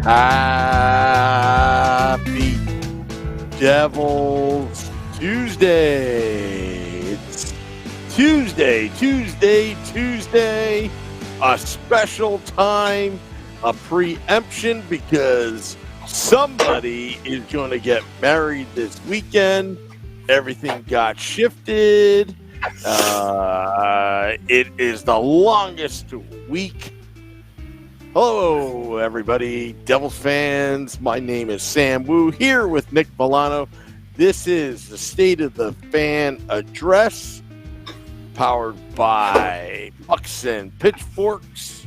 Happy Devil's Tuesday. It's Tuesday. A special time, a preemption because somebody is going to get married this weekend. Everything got shifted. It is the longest week. Hello, everybody, Devils fans. My name is Sam Wu, here with Nick Milano. This is the State of the Fan Address, powered by Pucks and Pitchforks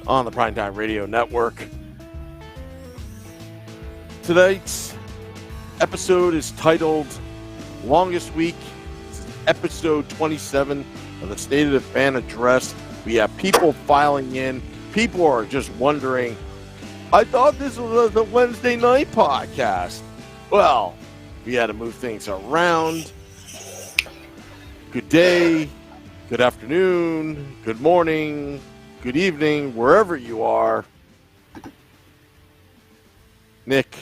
on the Primetime Radio Network. Tonight's episode is titled Longest Week. This is episode 27 of the State of the Fan Address. We have people filing in. People are just wondering, I thought this was a Wednesday night podcast. Well, we had to move things around. Good day, good afternoon, good morning, good evening, wherever you are. Nick,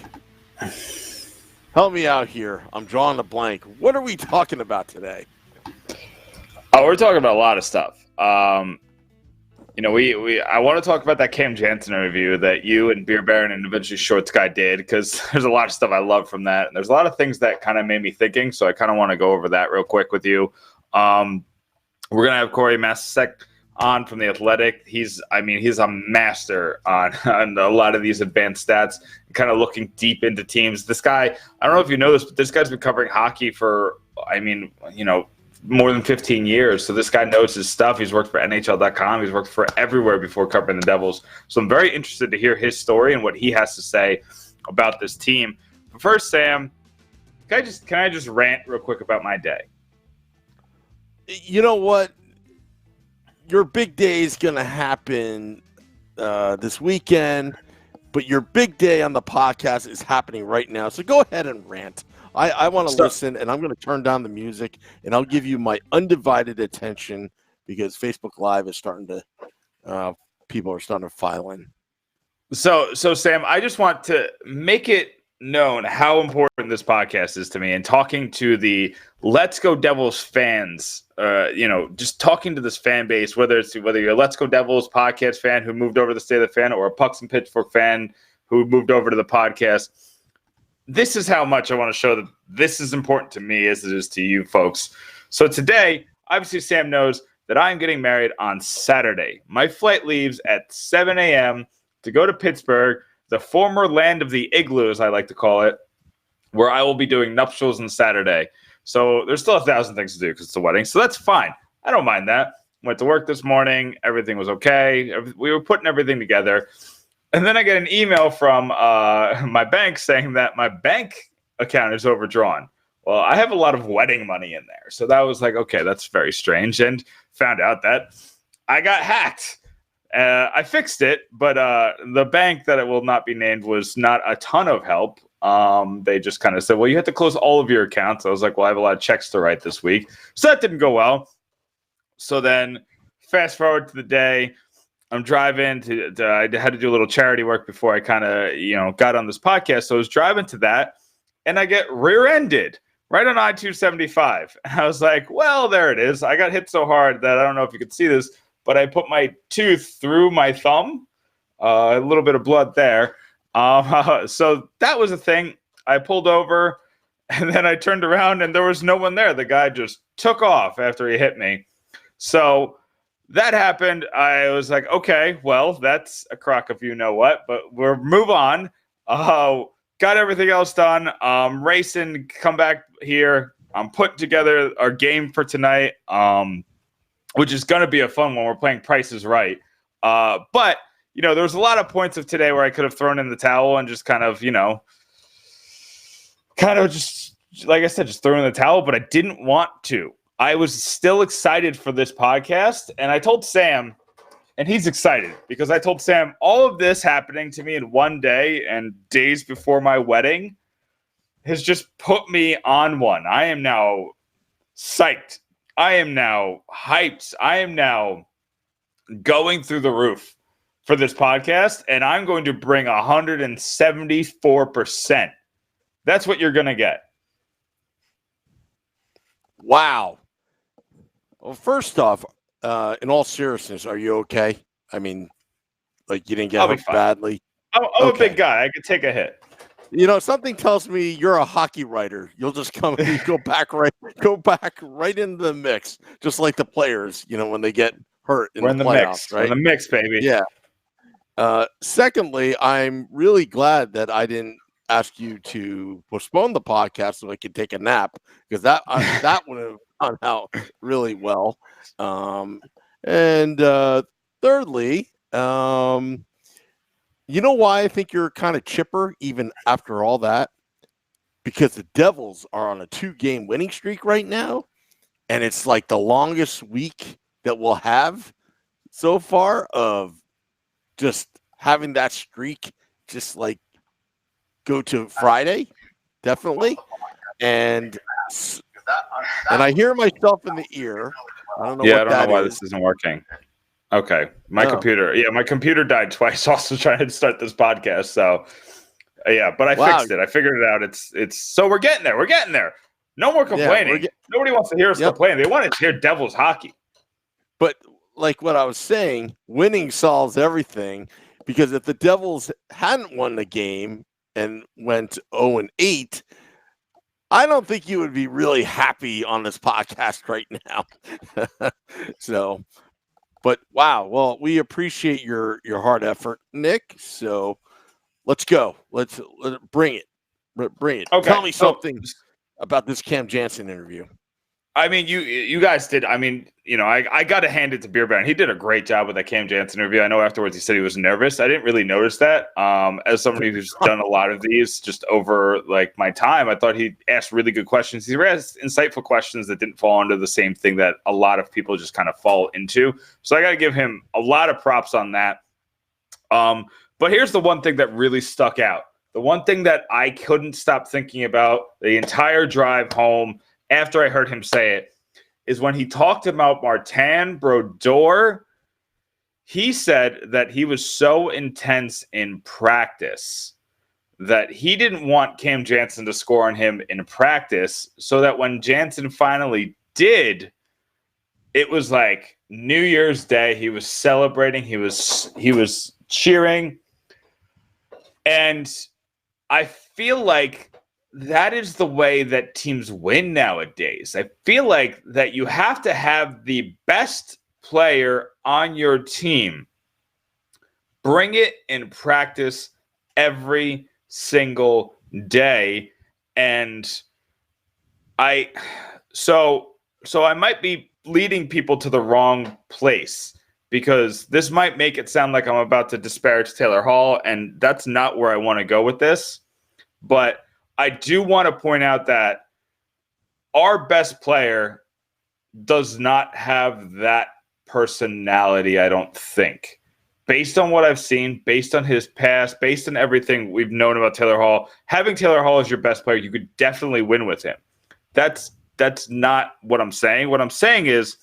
help me out here. I'm drawing a blank. What are we talking about today? Oh, we're talking about a lot of stuff. I want to talk about that Cam Jansen interview that you and Beer Baron and eventually Shorts Guy did, because there's a lot of stuff I love from that. And there's a lot of things that kind of made me thinking, so I kind of want to go over that real quick with you. We're going to have Corey Masisak on from The Athletic. He's a master on a lot of these advanced stats, kind of looking deep into teams. This guy, I don't know if you know this, but this guy's been covering hockey for, more than 15 years. So this guy knows his stuff. He's worked for NHL.com. He's worked for everywhere before covering the Devils. So I'm very interested to hear his story and what he has to say about this team. But first, Sam, can I just rant real quick about my day? You know what? Your big day is going to happen this weekend, but your big day on the podcast is happening right now. So go ahead and rant. I want to listen, and I'm going to turn down the music, and I'll give you my undivided attention because Facebook Live is starting to people are starting to file in. So Sam, I just want to make it known how important this podcast is to me, and talking to the Let's Go Devils fans, just talking to this fan base, whether you're a Let's Go Devils podcast fan who moved over to the State of the Fan or a Pucks and Pitchfork fan who moved over to the podcast. This is how much I want to show that this is important to me as it is to you folks. So today, obviously, Sam knows that I'm getting married on Saturday. My flight leaves at 7 a.m. to go to Pittsburgh, the former land of the igloo, as I like to call it, where I will be doing nuptials on Saturday. So there's still 1,000 things to do because it's a wedding. So that's fine. I don't mind that. Went to work this morning. Everything was okay. We were putting everything together. And then I get an email from my bank saying that my bank account is overdrawn. Well, I have a lot of wedding money in there. So that was like, okay, that's very strange. And found out that I got hacked. I fixed it, but the bank that it will not be named was not a ton of help. They just kind of said, well, you have to close all of your accounts. I was like, well, I have a lot of checks to write this week. So that didn't go well. So then fast forward to the day. I'm driving I had to do a little charity work before I kind of, got on this podcast. So I was driving to that, and I get rear-ended right on I-275. And I was like, well, there it is. I got hit so hard that I don't know if you could see this, but I put my tooth through my thumb, a little bit of blood there. So that was a thing. I pulled over, and then I turned around, and there was no one there. The guy just took off after he hit me. So that happened. I was like, okay, well, that's a crock of you know what, but we'll move on. Got everything else done. Racing, come back here. I'm putting together our game for tonight, which is going to be a fun one. We're playing Price is Right. But, there was a lot of points of today where I could have thrown in the towel and just kind of just, like I said, just throw in the towel, but I didn't want to. I was still excited for this podcast, and I told Sam, and he's excited because I told Sam all of this happening to me in one day and days before my wedding has just put me on one. I am now psyched. I am now hyped. I am now going through the roof for this podcast, and I'm going to bring 174%. That's what you're going to get. Wow. Well, first off, in all seriousness, are you okay? I mean, like you didn't get hurt badly? I'm a big guy. I could take a hit. You know, something tells me you're a hockey writer. You'll just go back right into the mix, just like the players. You know, when they get hurt in the playoffs, mix, right? We're in the mix, baby. Yeah. Secondly, I'm really glad that I didn't ask you to postpone the podcast so I could take a nap, because that would have gone out really well. And thirdly, you know why I think you're kind of chipper even after all that? Because the Devils are on a 2-game winning streak right now, and it's like the longest week that we'll have so far of just having that streak just like go to Friday, definitely. And I hear myself in the ear. I don't know I don't know why this isn't working. Okay. My computer died twice also trying to start this podcast. So but I fixed it. I figured it out. It's so we're getting there. We're getting there. No more complaining. Nobody wants to hear us complain. They want to hear Devils hockey. But like what I was saying, winning solves everything, because if the Devils hadn't won the game and went 0-8, I don't think you would be really happy on this podcast right now. So, but wow. Well, we appreciate your hard effort, Nick. So let's go. Let's bring it. Bring it. Okay. Tell me something about this Cam Janssen interview. I mean, you guys did. I mean, you know, I got to hand it to Beer Baron. He did a great job with that Cam Janssen interview. I know afterwards he said he was nervous. I didn't really notice that. As somebody who's done a lot of these just over like my time, I thought he asked really good questions. He asked insightful questions that didn't fall into the same thing that a lot of people just kind of fall into. So I got to give him a lot of props on that. But here's the one thing that really stuck out. The one thing that I couldn't stop thinking about the entire drive home after I heard him say it is when he talked about Martin Brodeur. He said that he was so intense in practice that he didn't want Cam Janssen to score on him in practice, so that when Janssen finally did, it was like New Year's Day. He was celebrating. He was cheering. And I feel like that is the way that teams win nowadays. I feel like that you have to have the best player on your team bring it in practice every single day. And so I might be leading people to the wrong place, because this might make it sound like I'm about to disparage Taylor Hall, and that's not where I want to go with this. But I do want to point out that our best player does not have that personality, I don't think. Based on what I've seen, based on his past, based on everything we've known about Taylor Hall, having Taylor Hall as your best player, you could definitely win with him. That's not what I'm saying. What I'm saying is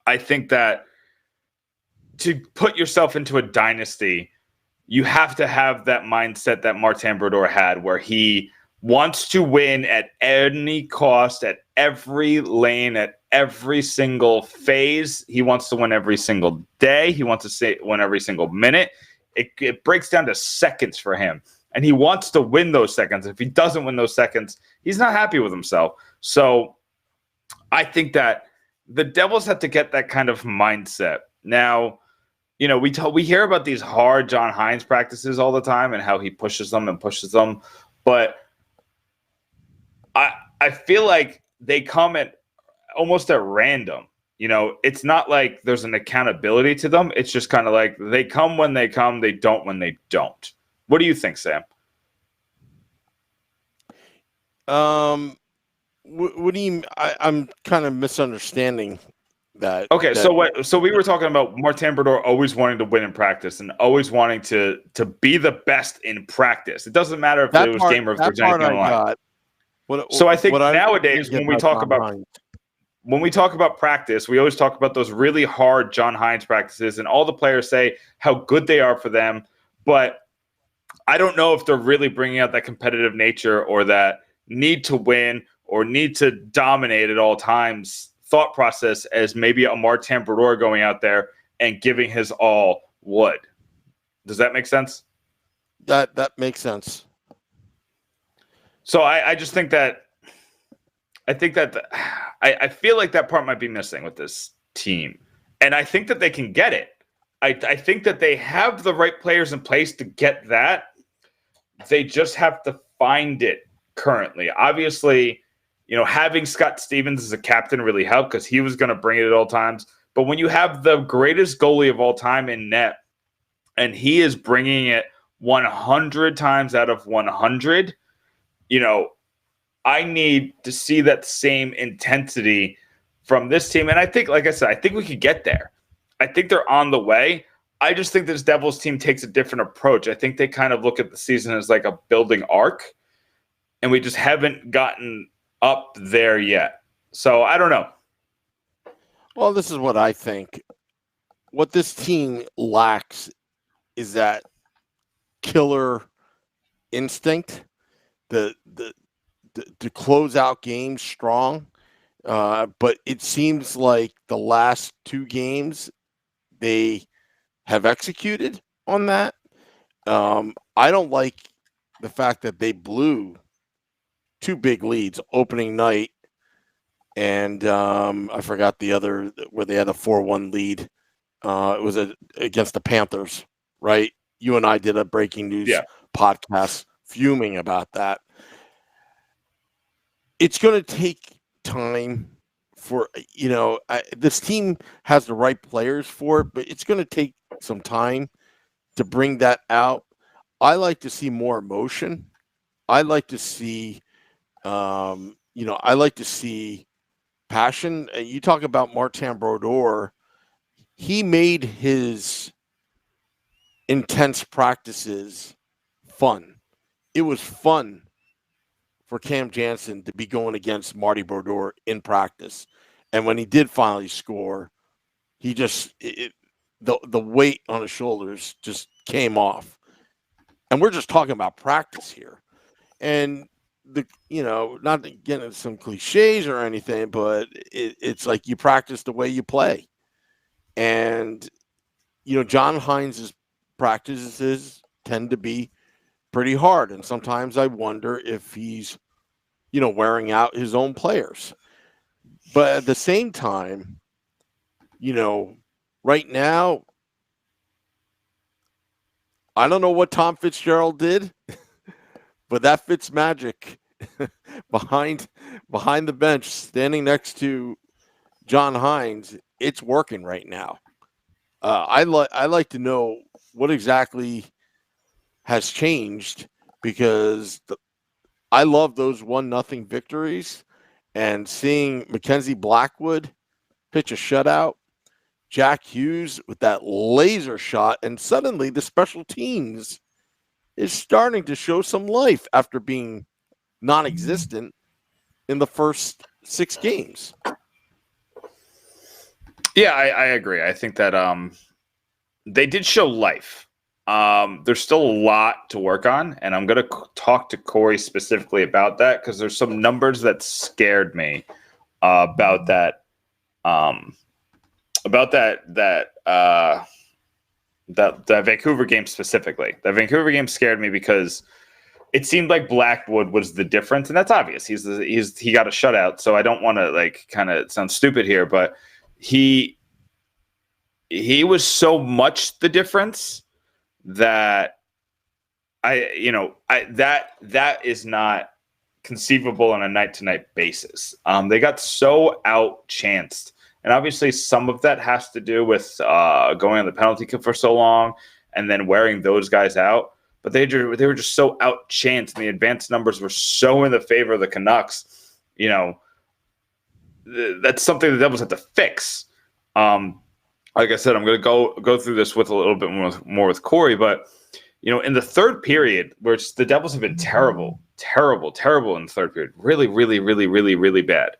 I think that to put yourself into a dynasty, you have to have that mindset that Martin Brodeur had, where he wants to win at any cost, at every lane, at every single phase. He wants to win every single day. He wants to win every single minute. It breaks down to seconds for him, and he wants to win those seconds. If he doesn't win those seconds, he's not happy with himself. So I think that the Devils have to get that kind of mindset. Now, you know, we hear about these hard John Hines practices all the time and how he pushes them, but I feel like they come at almost at random. You know, it's not like there's an accountability to them. It's just kind of like they come when they come, they don't when they don't. What do you think, Sam? What do you? I'm kind of misunderstanding that. Okay, so we were talking about Martin Brodeur always wanting to win in practice and always wanting to be the best in practice. It doesn't matter if it was game or if there's anything on the line. So I think nowadays when we talk about when we talk about practice, we always talk about those really hard John Hines practices, and all the players say how good they are for them. But I don't know if they're really bringing out that competitive nature or that need to win or need to dominate at all times thought process as maybe a Martin Brodeur going out there and giving his all would. Does that make sense? That makes sense. So I just think that I feel like that part might be missing with this team. And I think that they can get it. I think that they have the right players in place to get that. They just have to find it currently. Obviously, having Scott Stevens as a captain really helped because he was going to bring it at all times. But when you have the greatest goalie of all time in net, and he is bringing it 100 times out of 100, I need to see that same intensity from this team. And I think, like I said, I think we could get there. I think they're on the way. I just think this Devils team takes a different approach. I think they kind of look at the season as like a building arc, and we just haven't gotten up there yet. So I don't know. Well, this is what I think. What this team lacks is that killer instinct, to close out games strong. But it seems like the last two games they have executed on that. I don't like the fact that they blew two big leads opening night, and I forgot the other where they had a 4-1 lead. It was against the Panthers, right? You and I did a breaking news podcast fuming about that. It's going to take time for, this team has the right players for it, but it's going to take some time to bring that out. I like to see more emotion. I like to see, passion. You talk about Martin Brodeur. He made his intense practices fun. It was fun for Cam Janssen to be going against Marty Brodeur in practice. And when he did finally score, he just the weight on his shoulders just came off. And we're just talking about practice here. And not to get into some cliches or anything, but it's like you practice the way you play. And John Hines' practices tend to be pretty hard. And sometimes I wonder if he's, wearing out his own players. But at the same time, right now, I don't know what Tom Fitzgerald did, but that Fitzmagic behind the bench, standing next to John Hines, it's working right now. I like to know what exactly has changed, because I love those 1-0 victories, and seeing Mackenzie Blackwood pitch a shutout, Jack Hughes with that laser shot, and suddenly the special teams is starting to show some life after being non-existent in the first 6 games. Yeah, I agree. I think that they did show life. There's still a lot to work on, and I'm going to talk to Corey specifically about that, because there's some numbers that scared me about that. That Vancouver game specifically. That Vancouver game scared me because it seemed like Blackwood was the difference, and that's obvious. He got a shutout, so I don't want to kind of sound stupid here, but he was so much the difference that that is not conceivable on a night-to-night basis. They got so outchanced. And obviously some of that has to do with going on the penalty kill for so long and then wearing those guys out. But they were just so outchanced, and the advanced numbers were so in the favor of the Canucks. That's something the Devils have to fix. Like I said, I'm going to go through this with a little bit more with Corey. But, in the third period, where the Devils have been terrible in the third period, really, really, really, really, really bad.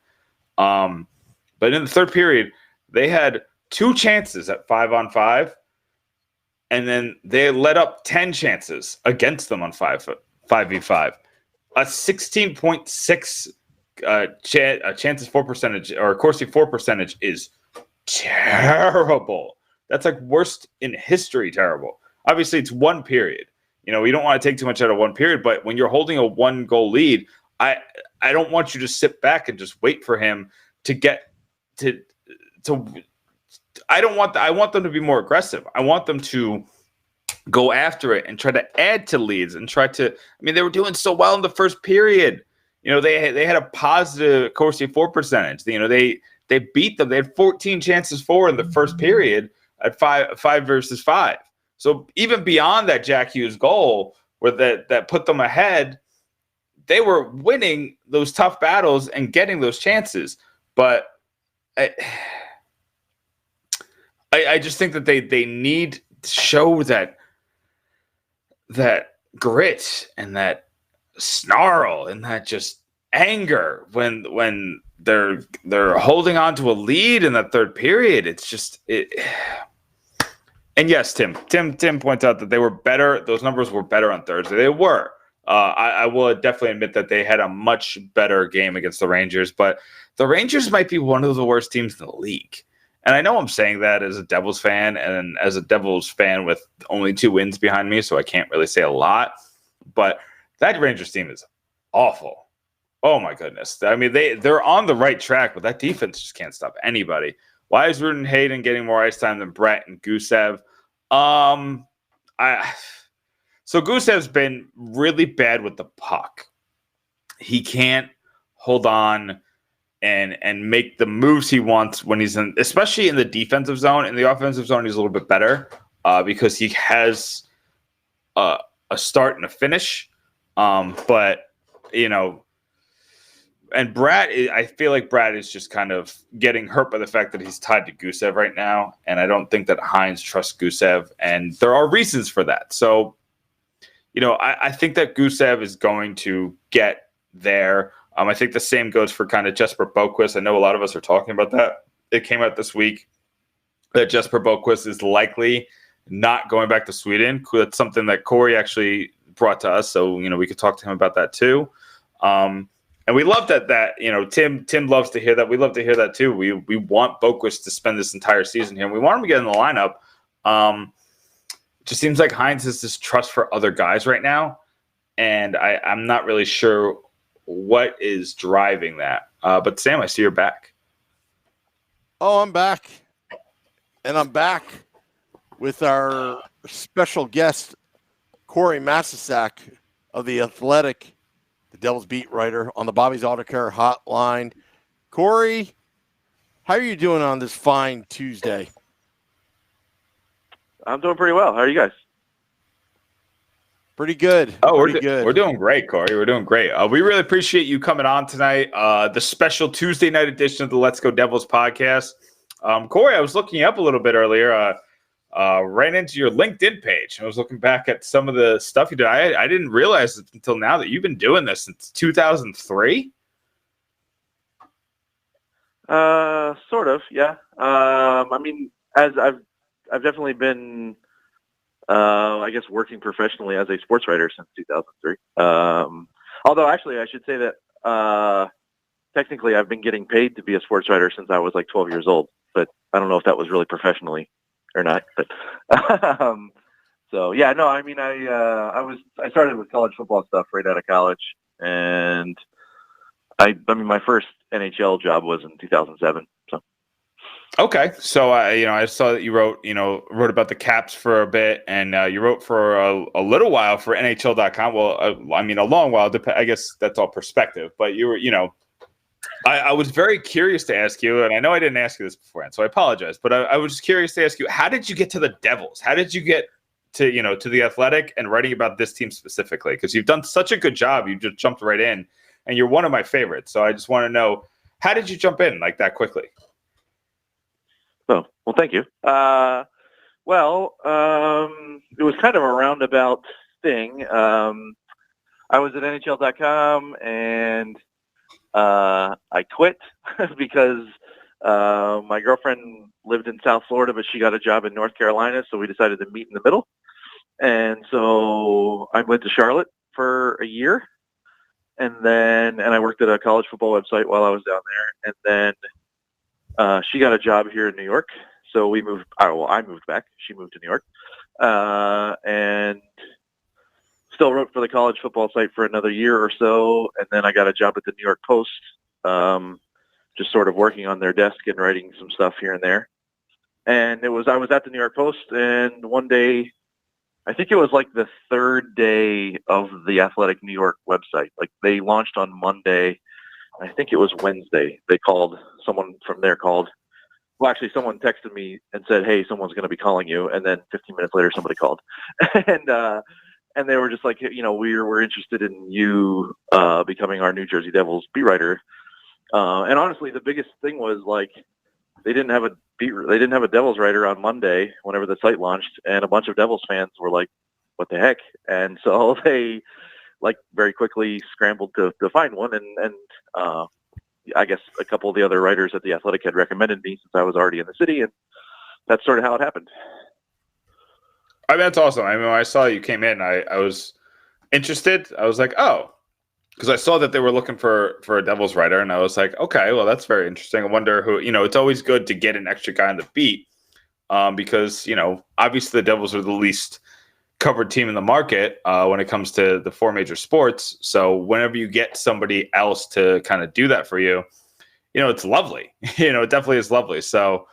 But in the third period, they had 2 chances at 5-on-5, and then they let up 10 chances against them on 5v5. A 16.6 chances for percentage, or Corsi for percentage, is terrible. That's like worst in history terrible. Obviously, it's one period. You don't want to take too much out of one period, but when you're holding a 1-goal lead, I don't want you to sit back and just wait for him to get to I want them to be more aggressive. I want them to go after it and try to add to leads and they were doing so well in the first period. They had a positive Corsi for percentage. They beat them. They had 14 chances for in the first period at 5 versus 5. So even beyond that Jack Hughes goal where that put them ahead, they were winning those tough battles and getting those chances. But I just think that they need to show that grit and that snarl and that just anger when they're holding on to a lead in that third period. It's just it. And yes, Tim points out that they were better. Those numbers were better on Thursday. They were. I will definitely admit that they had a much better game against the Rangers, but the Rangers might be one of the worst teams in the league. And I know I'm saying that as a Devils fan and as a Devils fan with only 2 wins behind me, so I can't really say a lot. But that Rangers team is awful. Oh, my goodness. I mean, they're on the right track, but that defense just can't stop anybody. Why is Rudin Hayden getting more ice time than Brett and Gusev? So Gusev's been really bad with the puck. He can't hold on and make the moves he wants when he's in, especially in the defensive zone. In the offensive zone, he's a little bit better because he has a start and a finish. But and Brad, I feel like Brad is just kind of getting hurt by the fact that he's tied to Gusev right now. And I don't think that Hines trusts Gusev. And there are reasons for that. So, I think that Gusev is going to get there. I think the same goes for kind of Jesper Boquist. I know a lot of us are talking about that. It came out this week that Jesper Boquist is likely not going back to Sweden. That's something that Corey actually brought to us. So, we could talk to him about that too. And we love that Tim loves to hear that. We love to hear that too. We want Boquist to spend this entire season here, and we want him to get in the lineup. It just seems like Hines has this trust for other guys right now, and I'm not really sure what is driving that. But Sam, I see you're back. Oh, I'm back. And I'm back with our special guest, Corey Masisak of The Athletic, the Devils beat writer on the Bobby's Auto Care hotline. Corey, how are you doing on this fine Tuesday? I'm doing pretty well. How are you guys? Pretty good. Oh, pretty good. We're doing great, Corey. We're doing great. We really appreciate you coming on tonight. The special Tuesday night edition of the Let's Go Devils podcast. Corey, I was looking you up a little bit earlier. Ran into your LinkedIn page. I was looking back at some of the stuff you did. I didn't realize until now that you've been doing this since 2003. Sort of, yeah. I mean, as I've definitely been, I guess, working professionally as a sports writer since 2003. Although, actually, I should say that technically I've been getting paid to be a sports writer since I was like 12 years old. But I don't know if that was really professionally or not. But so yeah, no, I mean, I started with college football stuff right out of college, and I mean, my first NHL job was in 2007. So. Okay, so I saw that you wrote about the Caps for a bit, and you wrote for a little while for NHL.com. Well, I mean, a long while. I guess that's all perspective. But you were, I was very curious to ask you, and I know I didn't ask you this beforehand, so I apologize. But I was just curious to ask you, how did you get to the Devils? How did you get to to the Athletic and writing about this team specifically? Because you've done such a good job. You just jumped right in, and you're one of my favorites. So I just want to know, how did you jump in like that quickly? Oh, well, thank you. It was kind of a roundabout thing. I was at NHL.com, and I quit because My girlfriend lived in South Florida, but she got a job in North Carolina, so we decided to meet in the middle. And so I went to Charlotte for a year, and I worked at a college football website while I was down there. And then she got a job here in New York, so we moved. I moved back. She moved to New York, and still wrote for the college football site for another year or so. And then I got a job at the New York Post, just sort of working on their desk and writing some stuff here and there. And I was at the New York Post, and one day, I think it was like the third day of the Athletic New York website. Like they launched on Monday. I think it was Wednesday. Someone from there called. Well, actually, someone texted me and said, "Hey, someone's going to be calling you." And then 15 minutes later, somebody called, and they were just like, we're interested in you becoming our New Jersey Devils beat writer. And honestly, the biggest thing was like they didn't have a Devils writer on Monday whenever the site launched, and a bunch of Devils fans were like, "What the heck?" And so they like very quickly scrambled to find one, and I guess a couple of the other writers at the Athletic had recommended me since I was already in the city, and that's sort of how it happened. I mean, that's awesome. I mean, when I saw you came in, I was interested. I was like, oh. Because I saw that they were looking for a Devils writer, and I was like, okay, well, that's very interesting. I wonder who, it's always good to get an extra guy on the beat because, obviously the Devils are the least covered team in the market when it comes to the four major sports. So whenever you get somebody else to kind of do that for you, it's lovely. It definitely is lovely. So,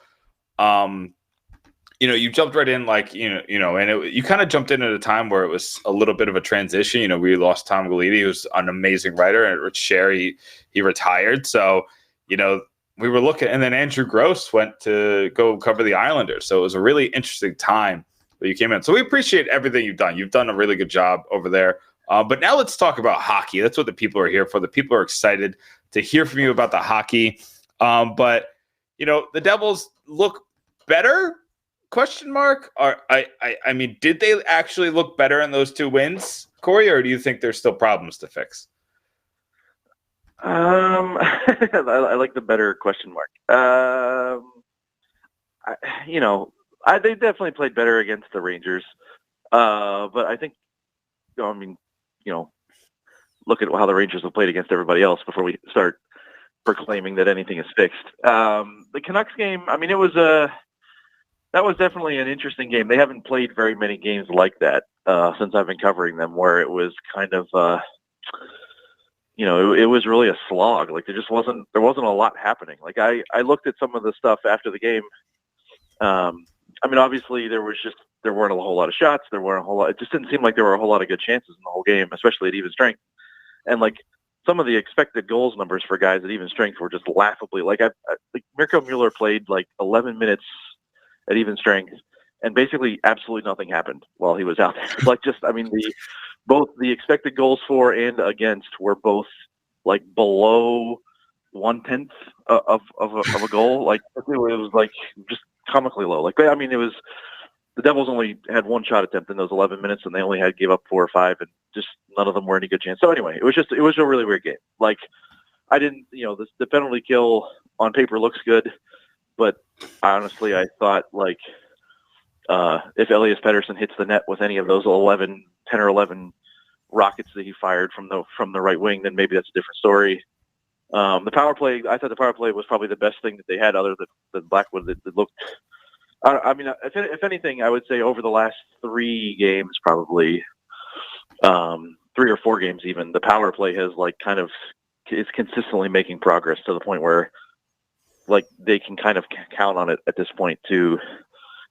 you jumped right in and you kind of jumped in at a time where it was a little bit of a transition. We lost Tom Galiti, who's an amazing writer, and Rich Sherry, he retired. So, we were looking, and then Andrew Gross went to go cover the Islanders. So it was a really interesting time that you came in. So we appreciate everything you've done. You've done a really good job over there. But now let's talk about hockey. That's what the people are here for. The people are excited to hear from you about the hockey. But the Devils look better? Question mark? I mean, did they actually look better in those 2 wins, Corey, or do you think there's still problems to fix? I like the better question mark. They definitely played better against the Rangers, but I think, look at how the Rangers have played against everybody else before we start proclaiming that anything is fixed. The Canucks game, I mean, that was definitely an interesting game. They haven't played very many games like that since I've been covering them, where it was kind of, it was really a slog. Like there wasn't a lot happening. Like I looked at some of the stuff after the game. I mean, obviously there weren't a whole lot of shots. It just didn't seem like there were a whole lot of good chances in the whole game, especially at even strength. And like some of the expected goals numbers for guys at even strength were just laughably. Like Mirko Mueller played like 11 minutes at even strength, and basically absolutely nothing happened while he was out there. Both the expected goals for and against were both like below 1/10 of a goal. Like it was like just comically low. Like it was the Devils only had 1 shot attempt in those 11 minutes, and they only gave up 4 or 5, and just none of them were any good chance. So anyway, it was a really weird game. Like I didn't, the penalty kill on paper looks good. But honestly, I thought if Elias Pettersson hits the net with any of those 10 or 11 rockets that he fired from the right wing, then maybe that's a different story. The power play, I thought the power play was probably the best thing that they had other than Blackwood. That looked. I mean, if anything, I would say over the last 3 games, probably 3 or 4 games, even the power play has is consistently making progress to the point where. They can kind of count on it at this point to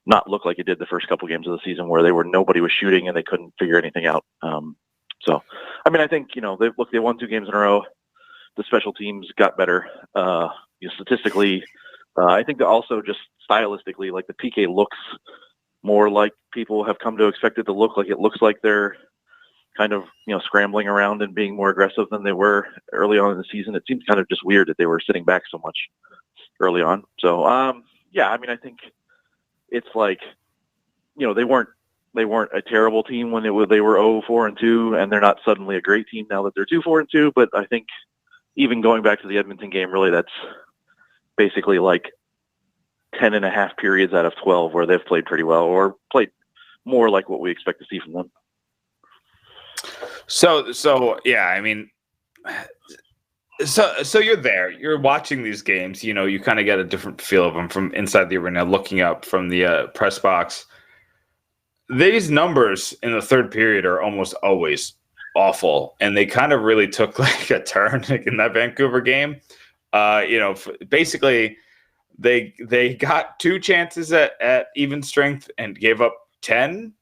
not look like it did the first couple games of the season where nobody was shooting and they couldn't figure anything out. So, I mean, I think, they won 2 games in a row. The special teams got better. Statistically, I think that also just stylistically, the PK looks more like people have come to expect it to look. Like it looks like they're kind of, scrambling around and being more aggressive than they were early on in the season. It seems kind of just weird that they were sitting back so much early on. So, I mean, I think it's they weren't a terrible team when they were 0-4-2, and they're not suddenly a great team now that they're 2-4-2. But I think even going back to the Edmonton game, really, that's basically like 10 and a half periods out of 12 where they've played pretty well or played more like what we expect to see from them. So yeah, I mean, so you're there, you're watching these games, you kind of get a different feel of them from inside the arena, looking up from the press box. These numbers in the third period are almost always awful, and they kind of really took like a turn in that Vancouver game. Basically they got 2 chances at even strength and gave up 10.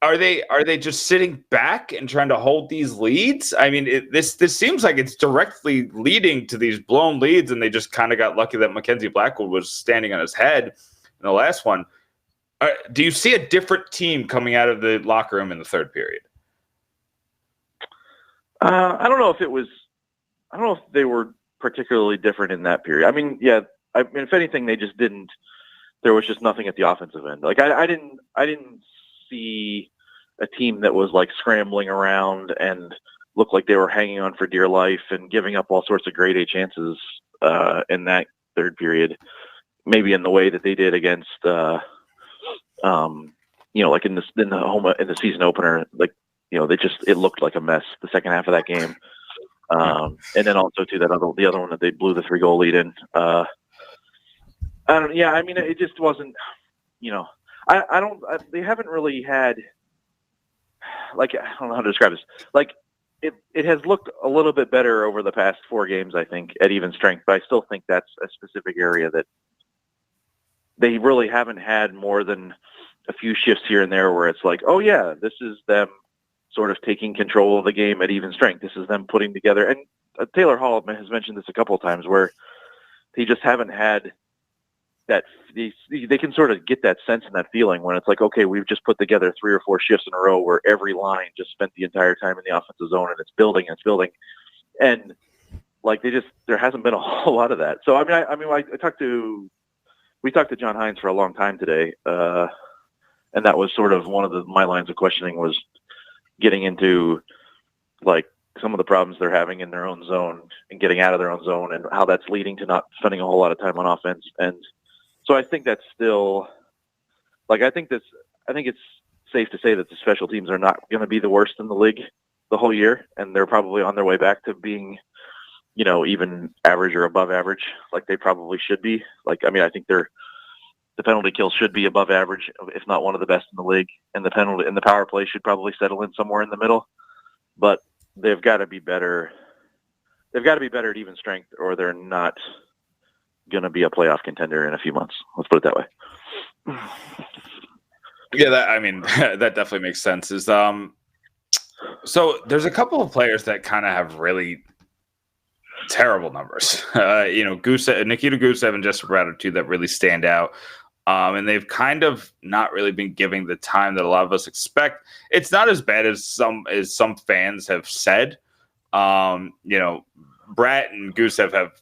Are they just sitting back and trying to hold these leads? I mean, this seems like it's directly leading to these blown leads, and they just kind of got lucky that Mackenzie Blackwood was standing on his head in the last one. Do you see a different team coming out of the locker room in the third period? I don't know if they were particularly different in that period. I mean, yeah, if anything, they just didn't. There was just nothing at the offensive end. Like I didn't see a team that was like scrambling around and looked like they were hanging on for dear life and giving up all sorts of grade A chances in that third period. Maybe in the way that they did against, like in the season opener, like it looked like a mess the second half of that game. And then also too the other one that they blew the 3-goal lead in. It just wasn't. They haven't really had. Like, I don't know how to describe this. Like, it has looked a little bit better over the past 4 games, I think, at even strength. But I still think that's a specific area that they really haven't had more than a few shifts here and there where it's like, oh yeah, this is them sort of taking control of the game at even strength. This is them putting together. And Taylor Hall has mentioned this a couple of times where they just haven't had that. They can sort of get that sense and that feeling when it's like, okay, we've just put together 3 or 4 shifts in a row where every line just spent the entire time in the offensive zone and it's building. And like there hasn't been a whole lot of that. So, we talked to John Hines for a long time today. And that was sort of one of my lines of questioning was getting into like some of the problems they're having in their own zone and getting out of their own zone and how that's leading to not spending a whole lot of time on offense. And so I think that's still like, I think it's safe to say that the special teams are not going to be the worst in the league the whole year. And they're probably on their way back to being, even average or above average. Like they probably should be. Like, I mean, I think the penalty kill should be above average, if not one of the best in the league. And the power play should probably settle in somewhere in the middle, but they've got to be better. They've got to be better at even strength or they're not going to be a playoff contender in a few months. Let's put it that way. Yeah. That definitely makes sense. So there's a couple of players that kind of have really terrible numbers. Nikita Gusev and Jesper Bratt are 2 that really stand out. And they've kind of not really been giving the time that a lot of us expect. It's not as bad as some fans have said. Bratt and Gusev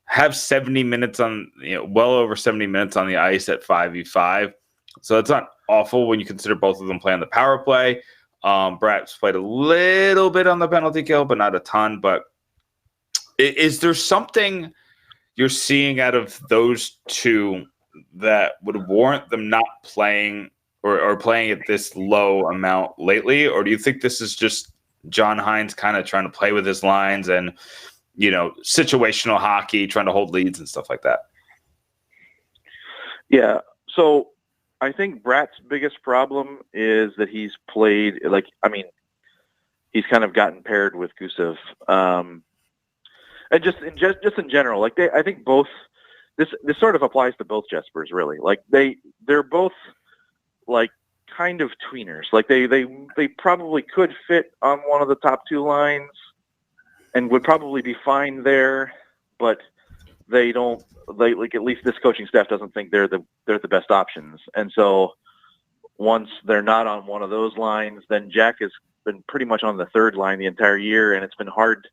have 70 minutes on, well over 70 minutes on the ice at 5v5. So it's not awful when you consider both of them play on the power play. Bratt's played a little bit on the penalty kill, but not a ton. But is there something you're seeing out of those 2 that would warrant them not playing or playing at this low amount lately? Or do you think this is just John Hines kind of trying to play with his lines and, situational hockey, trying to hold leads and stuff like that? Yeah. So I think Bratt's biggest problem is that he's played he's kind of gotten paired with Gusev. And just in general, like I think both this sort of applies to both Jespers really. Like they're both like kind of tweeners. Like they probably could fit on one of the top 2 lines and would probably be fine there, but they don't. At least this coaching staff doesn't think they're the best options. And so once they're not on one of those lines, then Jack has been pretty much on the third line the entire year, and it's been hard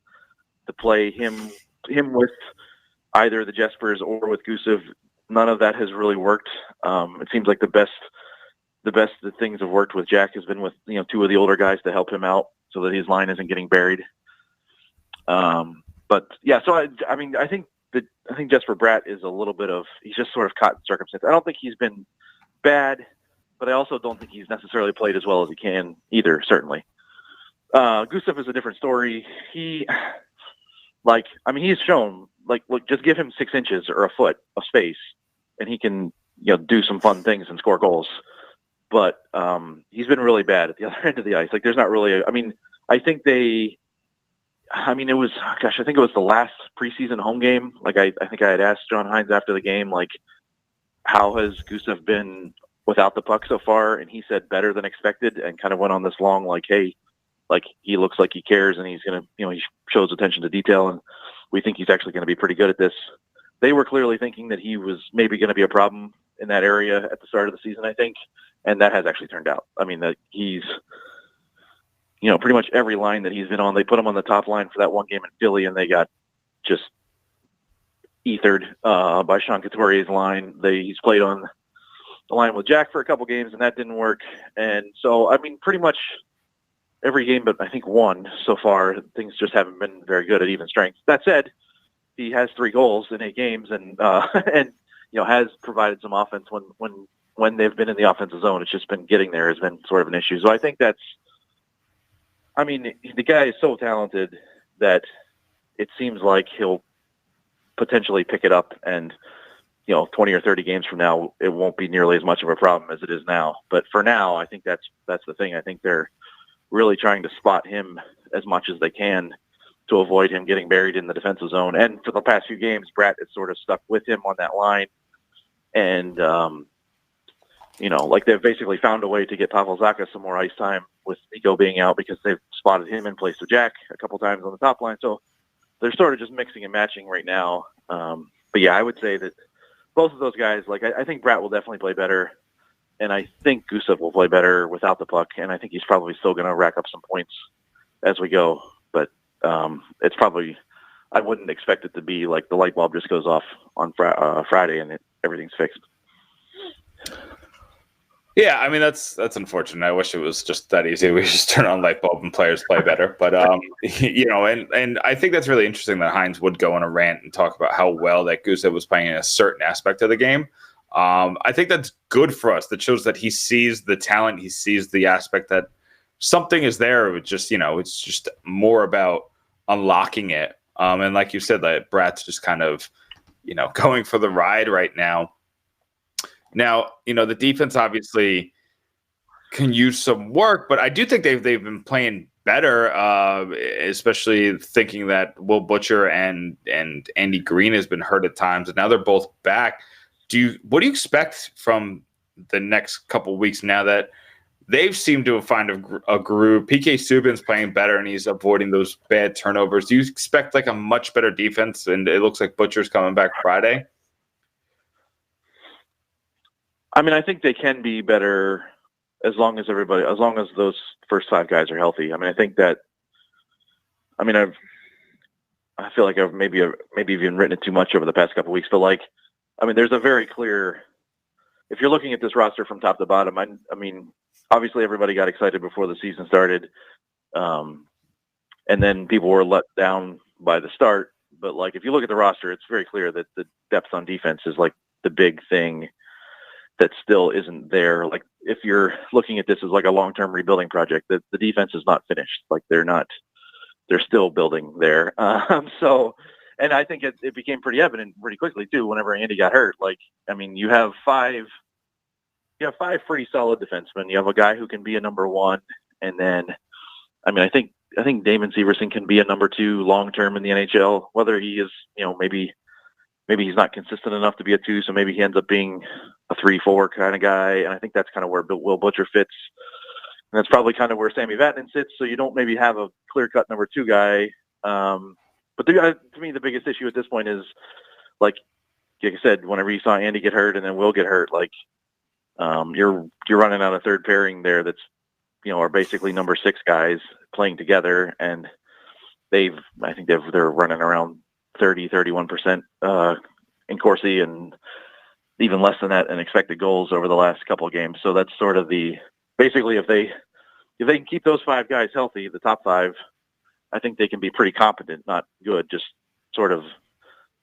to play him with either the Jespers or with Gusev. None of that has really worked. It seems like the best things have worked with Jack has been with 2 of the older guys to help him out so that his line isn't getting buried. But But yeah, so I mean, I think Jesper Bratt is a little bit of, he's just sort of caught in circumstance. I don't think he's been bad, but I also don't think he's necessarily played as well as he can either. Certainly, Gustav is a different story. He's shown, look, just give him 6 inches or a foot of space, and he can, do some fun things and score goals. But he's been really bad at the other end of the ice. Like, there's not really. I think it was, I think it was the last preseason home game. Like, I think I had asked John Hines after the game, like, how has Gustav been without the puck so far? And he said better than expected, and kind of went on this long, like, hey, like, he looks like he cares, and he's going to, he shows attention to detail, and we think he's actually going to be pretty good at this. They were clearly thinking that he was maybe going to be a problem in that area at the start of the season, I think. And that has actually turned out. I mean, that he's, pretty much every line that he's been on, they put him on the top line for that one game in Philly, and they got just ethered by Sean Couturier's line. He's played on the line with Jack for a couple games, and that didn't work. And so, pretty much every game but I think one so far, things just haven't been very good at even strength. That said, he has 3 goals in 8 games, and has provided some offense when they've been in the offensive zone. It's just been getting there has been sort of an issue. So I think the guy is so talented that it seems like he'll potentially pick it up, and 20 or 30 games from now, it won't be nearly as much of a problem as it is now. But for now, I think that's the thing. I think they're really trying to spot him as much as they can to avoid him getting buried in the defensive zone. And for the past few games, Bratt has sort of stuck with him on that line. And, they've basically found a way to get Pavel Zacha some more ice time with Nico being out, because they've spotted him in place of Jack a couple times on the top line. So they're sort of just mixing and matching right now. But yeah, I would say that both of those guys, I think Bratt will definitely play better, and I think Gustav will play better without the puck, and I think he's probably still going to rack up some points as we go. But it's probably, I wouldn't expect it to be like the light bulb just goes off on Friday and everything's fixed. Yeah, that's unfortunate. I wish it was just that easy. We just turn on light bulb and players play better. But and I think that's really interesting that Hines would go on a rant and talk about how well that Gustav was playing in a certain aspect of the game. I think that's good for us. That shows that he sees the talent, he sees the aspect that something is there. It's just it's just more about unlocking it. And like you said, that Bratt's just kind of going for the ride right now. Now, the defense obviously can use some work, but I do think they've been playing better, especially thinking that Will Butcher and Andy Green has been hurt at times, and now they're both back. What do you expect from the next couple of weeks now that they've seemed to find a groove? PK Subban's playing better, and he's avoiding those bad turnovers. Do you expect a much better defense? And it looks like Butcher's coming back Friday. I think they can be better as long as those first 5 guys are healthy. I think that, I feel like I've maybe even written it too much over the past couple of weeks, but there's a very clear, if you're looking at this roster from top to bottom, obviously everybody got excited before the season started. And then people were let down by the start. But if you look at the roster, it's very clear that the depth on defense is the big thing that still isn't there. If you're looking at this as a long-term rebuilding project, the defense is not finished. They're still building there. And I think it became pretty evident pretty quickly too, whenever Andy got hurt. You have 5 pretty solid defensemen. You have a guy who can be a number 1. And then, I think Damon Severson can be a number 2 long-term in the NHL, whether he is, maybe he's not consistent enough to be a 2, so maybe he ends up being a 3-4 kind of guy. And I think that's kind of where Will Butcher fits. And that's probably kind of where Sammy Vatanen sits. So you don't maybe have a clear-cut number 2 guy. But to me, the biggest issue at this point is, like I said, whenever you saw Andy get hurt and then Will get hurt, you're running out a third pairing there that's, are basically number 6 guys playing together. And they're running around 30-31% in Corsi, and even less than that in expected goals over the last couple of games. So that's sort of basically if they can keep those 5 guys healthy, the top 5, I think they can be pretty competent, not good, just sort of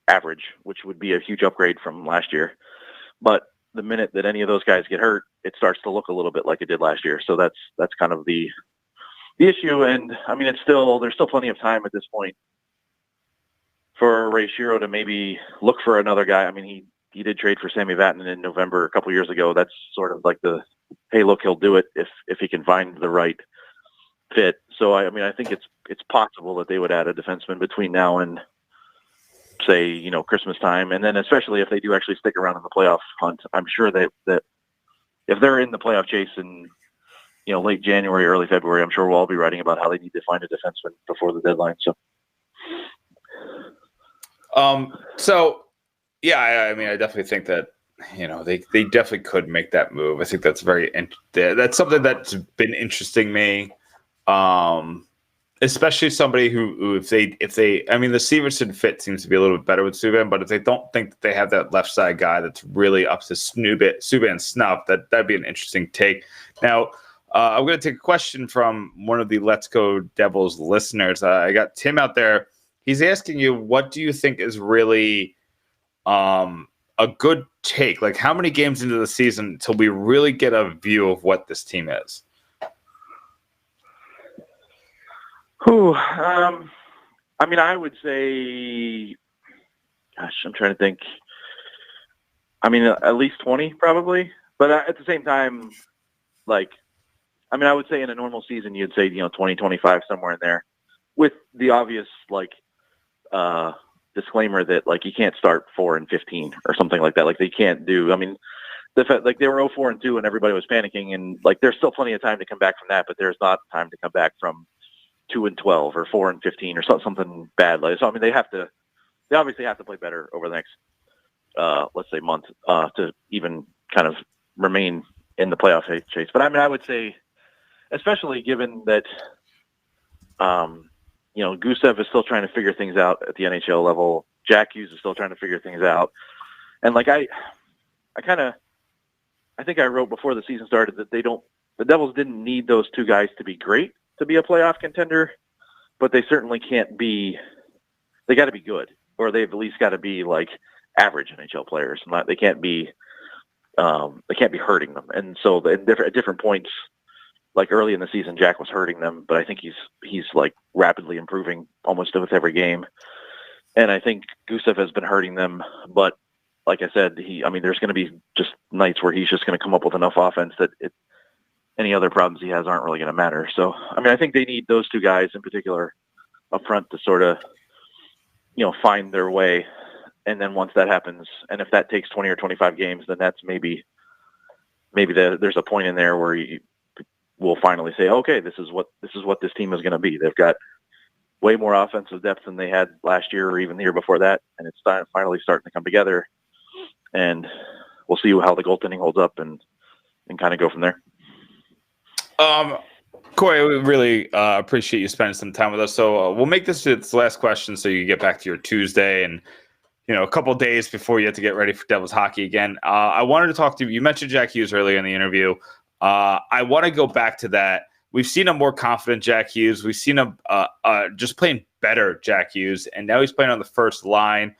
average, which would be a huge upgrade from last year. But the minute that any of those guys get hurt, it starts to look a little bit like it did last year. So that's kind of the issue. And I mean, there's still plenty of time at this point for Ray Shiro to maybe look for another guy. I mean, he did trade for Sammy Vatanen in November a couple years ago. That's sort of like the, hey, look, he'll do it if he can find the right fit. So I mean, I think it's possible that they would add a defenseman between now and, say, Christmas time, and then especially if they do actually stick around in the playoff hunt. I'm sure that if they're in the playoff chase in late January, early February, I'm sure we'll all be writing about how they need to find a defenseman before the deadline. So yeah, I mean, I definitely think that they definitely could make that move. I think that's that's something that's been interesting me. Especially somebody who if they I mean, the Severson fit seems to be a little bit better with Subban, but if they don't think that they have that left side guy that's really up to Subban's snuff, that'd be an interesting take. Now, I'm going to take a question from one of the Let's Go Devils listeners. I got Tim out there. He's asking you, what do you think is really a good take? Like, how many games into the season until we really get a view of what this team is? I mean, I would say, gosh, I'm trying to think. I mean, at least 20 probably. But at the same time, like, I mean, I would say in a normal season, you'd say, 20, 25, somewhere in there, with the obvious, like, disclaimer that, like, you can't start 4-15 or something like that. Like, they can't do, I mean, the fact, like, they were 0-4-2 and everybody was panicking, and, like, there's still plenty of time to come back from that, but there's not time to come back from 2-12 or 4-15 or something bad. Like, so, I mean, they obviously have to play better over the next, let's say, month, to even kind of remain in the playoff chase. But I mean, I would say, especially given that, Gusev is still trying to figure things out at the NHL level. Jack Hughes is still trying to figure things out. And like, I think I wrote before the season started that the Devils didn't need those two guys to be great to be a playoff contender, but they certainly can't be. They got to be good, or they've at least got to be like average NHL players. They can't be hurting them. And so at different points, like early in the season, Jack was hurting them, but I think he's like rapidly improving almost with every game. And I think Gusev has been hurting them, but like I said, there's going to be just nights where he's just going to come up with enough offense that any other problems he has aren't really going to matter. So, I mean, I think they need those two guys in particular up front to sort of, find their way. And then once that happens, and if that takes 20 or 25 games, then that's maybe there's a point in there where we'll finally say, okay, this is what this team is going to be. They've got way more offensive depth than they had last year or even the year before that. And it's finally starting to come together, and we'll see how the goaltending holds up and kind of go from there. Corey, we really appreciate you spending some time with us. So we'll make this its last question so you get back to your Tuesday and, a couple of days before you have to get ready for Devils hockey again. I wanted to talk to you. You mentioned Jack Hughes earlier in the interview. I want to go back to that. We've seen a more confident Jack Hughes. We've seen him just playing better Jack Hughes, and now he's playing on the first line.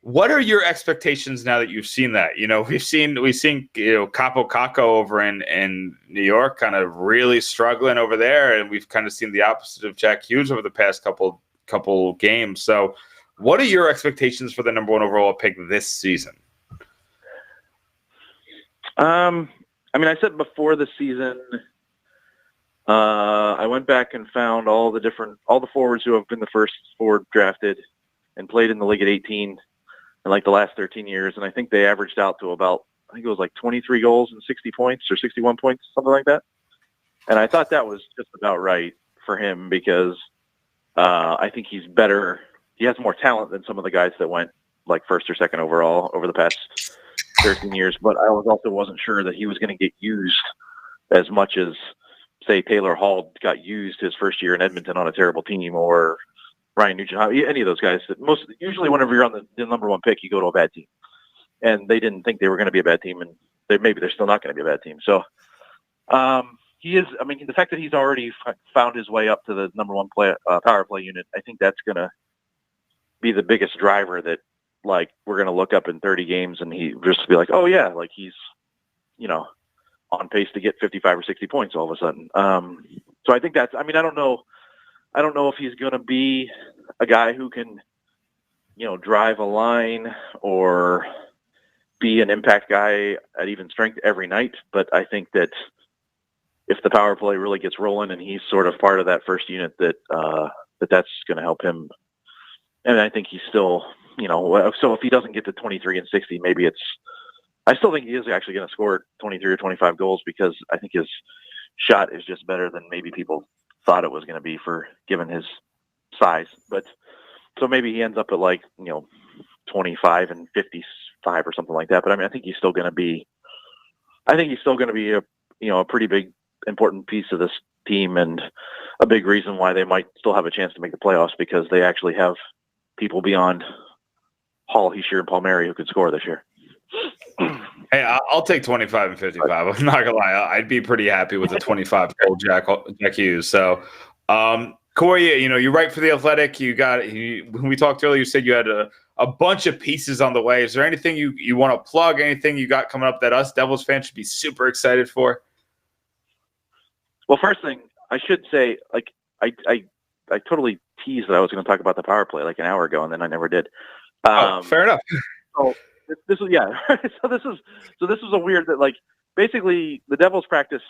What are your expectations now that you've seen that? We've seen Capo Caco over in New York kind of really struggling over there, and we've kind of seen the opposite of Jack Hughes over the past couple games. So, what are your expectations for the number one overall pick this season? I said before the season, I went back and found all the forwards who have been the first forward drafted and played in the league at 18 in like the last 13 years. And I think they averaged out to about, I think it was like 23 goals and 60 points or 61 points, something like that. And I thought that was just about right for him because I think he's better. He has more talent than some of the guys that went like first or second overall over the past 13 years. But I wasn't sure that he was going to get used as much as, say, Taylor Hall got used his first year in Edmonton on a terrible team, or Ryan Nugent, any of those guys. Usually whenever you're on the number one pick, you go to a bad team. And they didn't think they were going to be a bad team, and maybe they're still not going to be a bad team. So he is, the fact that he's already found his way up to the number one power play unit, I think that's going to be the biggest driver that like we're going to look up in 30 games and he just be like, oh yeah, like he's, you know, on pace to get 55 or 60 points all of a sudden. So I think that's, I mean, I don't know if he's going to be a guy who can, you know, drive a line or be an impact guy at even strength every night. But I think that if the power play really gets rolling and he's sort of part of that first unit, that's going to help him. And I think he's still, you know, so if he doesn't get to 23 and 60, maybe I still think he is actually going to score 23 or 25 goals because I think his shot is just better than maybe people thought it was going to be for given his size. But so maybe he ends up at like, you know, 25 and 55 or something like that. But I mean, I think he's still going to be a, you know, a pretty big, important piece of this team and a big reason why they might still have a chance to make the playoffs because they actually have people beyond Hall, Heischer, and Palmieri who could score this year. Hey, I'll take 25 and 55. I'm not gonna lie, I'd be pretty happy with a 25 goal Jack Hughes. So, Corey, you know, you're right for the Athletic. When we talked earlier, you said you had a bunch of pieces on the way. Is there anything you want to plug? Anything you got coming up that us Devils fans should be super excited for? Well, first thing I should say, like I totally teased that I was going to talk about the power play like an hour ago, and then I never did. Fair enough. So this was so this was a weird that like basically the Devils practice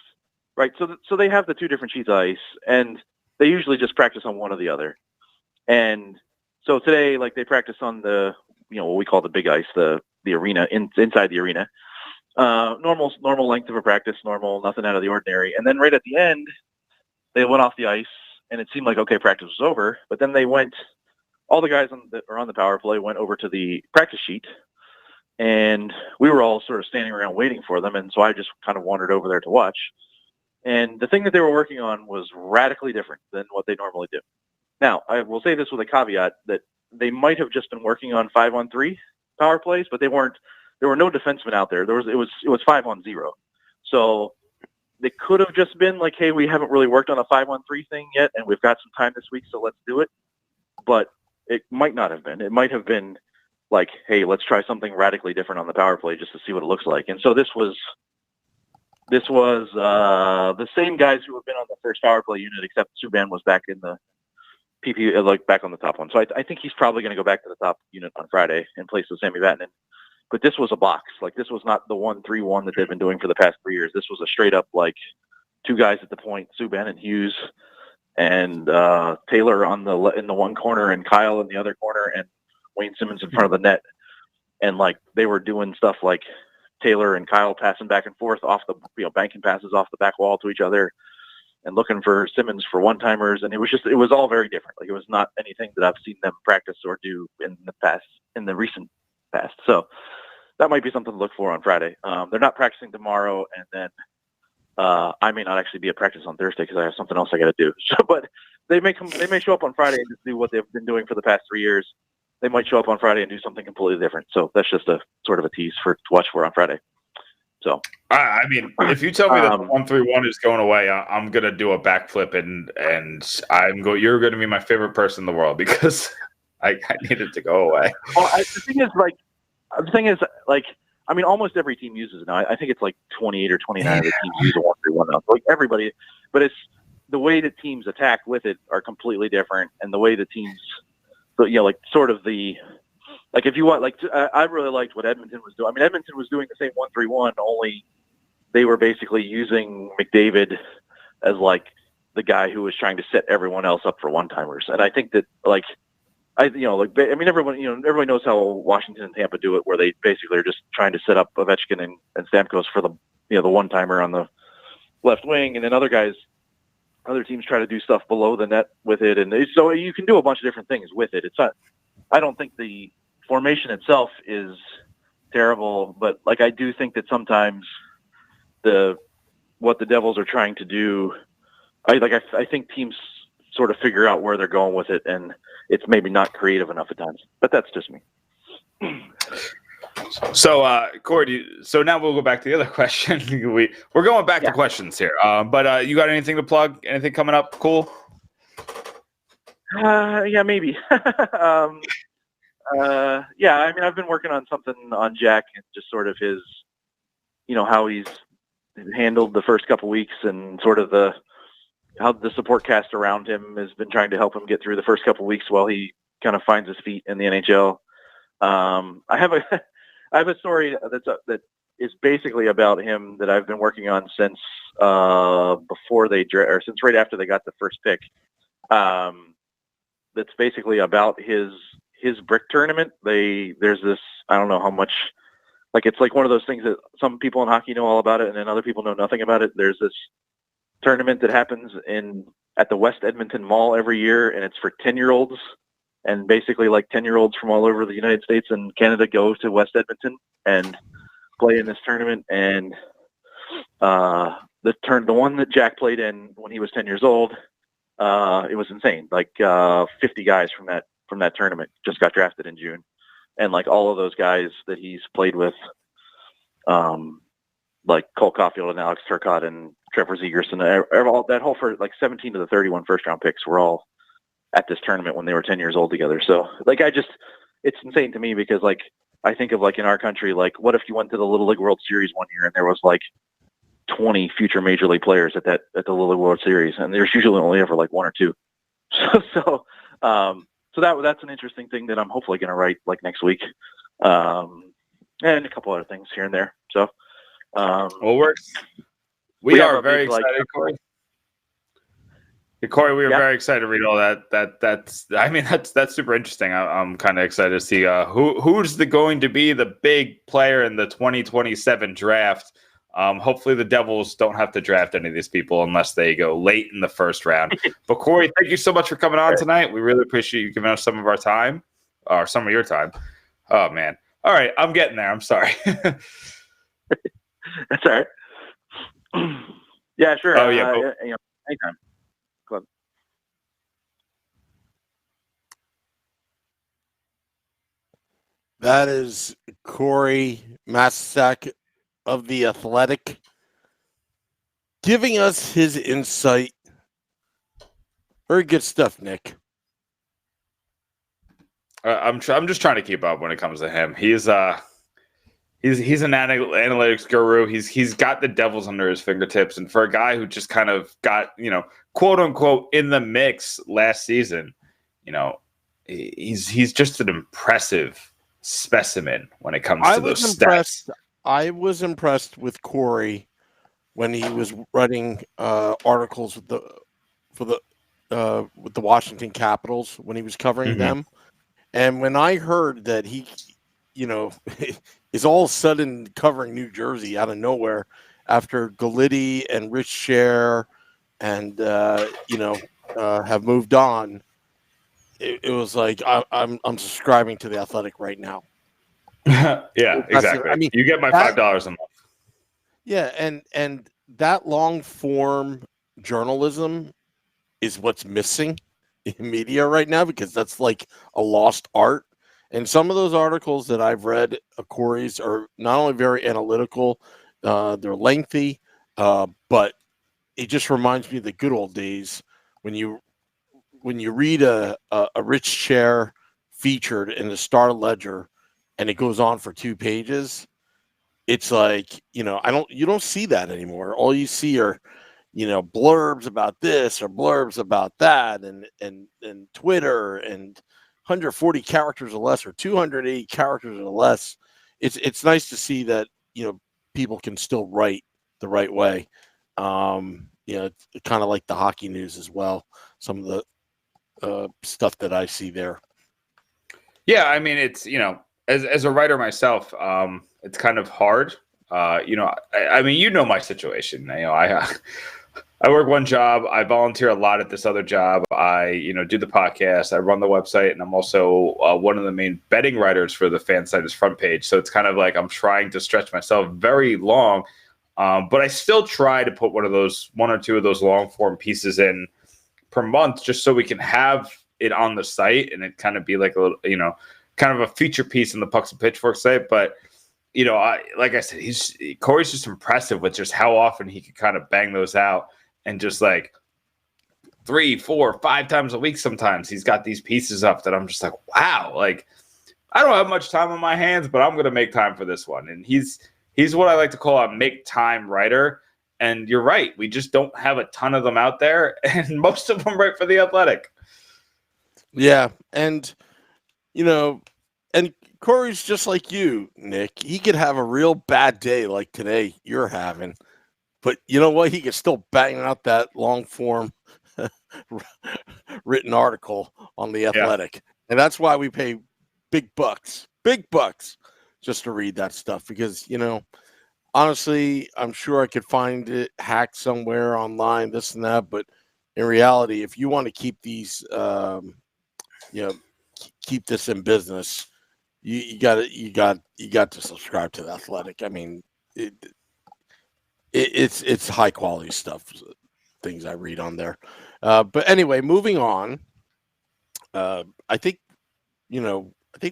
right. So they have the two different sheets of ice, and they usually just practice on one or the other. And so today, like they practice on the what we call the big ice, the arena inside the arena. Normal length of a practice, normal, nothing out of the ordinary. And then right at the end, they went off the ice, and it seemed like okay, practice was over. But then they went. All the guys that are on the power play went over to the practice sheet, and we were all sort of standing around waiting for them. And so I just kind of wandered over there to watch. And the thing that they were working on was radically different than what they normally do. Now, I will say this with a caveat that they might have just been working on 5-on-3 power plays, but they weren't. There were no defensemen out there. It was 5-on-0. So they could have just been like, hey, we haven't really worked on a 5-on-3 thing yet, and we've got some time this week, so let's do it. But it might not have been. It might have been like, hey, let's try something radically different on the power play just to see what it looks like. And so this was the same guys who have been on the first power play unit, except Subban was back in the PP, like back on the top one. So I think he's probably going to go back to the top unit on Friday in place of Sammy Vatanen. But this was a box. Like this was not the 1-3-1 that they've been doing for the past 3 years. This was a straight up like two guys at the point, Subban and Hughes, and Taylor in the one corner, and Kyle in the other corner, and Wayne Simmons in front of the net. And like they were doing stuff like Taylor and Kyle passing back and forth off the banking passes off the back wall to each other, and looking for Simmons for one-timers. And it was all very different. Like it was not anything that I've seen them practice or do in the recent past. So that might be something to look for on Friday. They're not practicing tomorrow, and then I may not actually be at practice on Thursday because I have something else I got to do. So, but they may show up on Friday and just do what they've been doing for the past 3 years. They might show up on Friday and do something completely different. So that's just a sort of a tease to watch for on Friday. So, I mean, if you tell me that the 1-3-1 is going away, I'm gonna do a backflip and you're gonna be my favorite person in the world because I need it to go away. Well, the thing is, I mean, almost every team uses it now. I think it's like 28 or 29 of the teams use a 1-3-1 now. Like everybody, but it's the way that teams attack with it are completely different, and the way the teams, like sort of like if you want, like I really liked what Edmonton was doing. I mean, Edmonton was doing the same 1-3-1, only they were basically using McDavid as like the guy who was trying to set everyone else up for one-timers. And I think that everybody knows how Washington and Tampa do it, where they basically are just trying to set up Ovechkin and Stamkos for the one-timer on the left wing, and then other teams try to do stuff below the net with it, and so you can do a bunch of different things with it. It's not. I don't think the formation itself is terrible, but like I do think that sometimes what the Devils are trying to do, I think teams sort of figure out where they're going with it, and it's maybe not creative enough at times. But that's just me. So, Corey, so now we'll go back to the other question. We're going back to questions here. But you got anything to plug? Anything coming up cool? Yeah, maybe. Yeah, I mean, I've been working on something on Jack and just sort of his, how he's handled the first couple weeks and sort of how the support cast around him has been trying to help him get through the first couple weeks while he kind of finds his feet in the NHL. I have a story that is basically about him that I've been working on since before since right after they got the first pick. That's basically about his brick tournament. There's this, I don't know how much, like it's like one of those things that some people in hockey know all about it and then other people know nothing about it. There's this tournament that happens at the West Edmonton Mall every year, and it's for 10-year-olds. And basically, like 10-year-olds from all over the United States and Canada go to West Edmonton and play in this tournament. And the one that Jack played in when he was 10 years old, it was insane. Like 50 guys from that tournament just got drafted in June, and like all of those guys that he's played with, like Cole Caulfield and Alex Turcotte and Trevor Zegers and that whole first, like 17 of the 31 first-round picks were all at this tournament when they were 10 years old together. So like it's insane to me because like I think of like in our country, like what if you went to the Little League World Series one year and there was like 20 future major league players at the Little League World Series, and there's usually only ever like one or two. So that's an interesting thing that I'm hopefully going to write like next week, and a couple other things here and there. So we are very excited, Corey. Corey, we are very excited to read all that. That's super interesting. I'm kind of excited to see who's going to be the big player in the 2027 draft. Hopefully the Devils don't have to draft any of these people unless they go late in the first round. But Corey, thank you so much for coming on tonight. We really appreciate you giving us some of our time, or some of your time. Oh man. All right, I'm getting there. I'm sorry. That's all right. Yeah, sure. Oh yeah. Anytime. Club. That is Corey Masisak of The Athletic giving us his insight. Very good stuff, Nick. I'm just trying to keep up when it comes to him. He's an analytics guru. He's got the Devils under his fingertips, and for a guy who just kind of got, quote unquote, in the mix last season, he's just an impressive specimen when it comes to those stats. I was impressed with Corey when he was writing articles with the Washington Capitals when he was covering them, and when I heard that he, is all of a sudden covering New Jersey out of nowhere after Galiti and Rich Scher and have moved on, it was like I'm subscribing to The Athletic right now. Yeah, exactly. I mean, you get my $5 a month. Yeah, and that long form journalism is what's missing in media right now, because that's like a lost art. And some of those articles that I've read, Corey's, are not only very analytical, they're lengthy, but it just reminds me of the good old days when you read a Rich Scher featured in the Star Ledger and it goes on for 2 pages. It's like, you don't see that anymore. All you see are, blurbs about this or blurbs about that, and Twitter, and 140 characters or less, or 280 characters or less. It's nice to see that, people can still write the right way. It's kind of like the hockey news as well. Some of the stuff that I see there. Yeah, I mean, it's, as a writer myself, it's kind of hard. I mean, my situation. I work one job. I volunteer a lot at this other job. I, do the podcast. I run the website, and I'm also one of the main betting writers for the Fansiders front page. So it's kind of like I'm trying to stretch myself very long, but I still try to put one or two of those long form pieces in per month, just so we can have it on the site and it kind of be like a little, kind of a feature piece in the Pucks and Pitchfork site. But like I said, Corey's just impressive with just how often he can kind of bang those out. And just like 3, 4, 5 times a week, sometimes he's got these pieces up that I'm just like, wow, like I don't have much time on my hands, but I'm going to make time for this one. And he's what I like to call a make time writer. And you're right. We just don't have a ton of them out there. And most of them write for The Athletic. Yeah. And, and Corey's just like you, Nick. He could have a real bad day like today you're having. But you know what? He can still bang out that long form written article on The Athletic. Yeah. And that's why we pay big bucks just to read that stuff. Because, honestly, I'm sure I could find it hacked somewhere online, this and that. But in reality, if you want to keep these, keep this in business, you got to subscribe to The Athletic. I mean, it's high quality stuff, things I read on there. But anyway, moving on. I think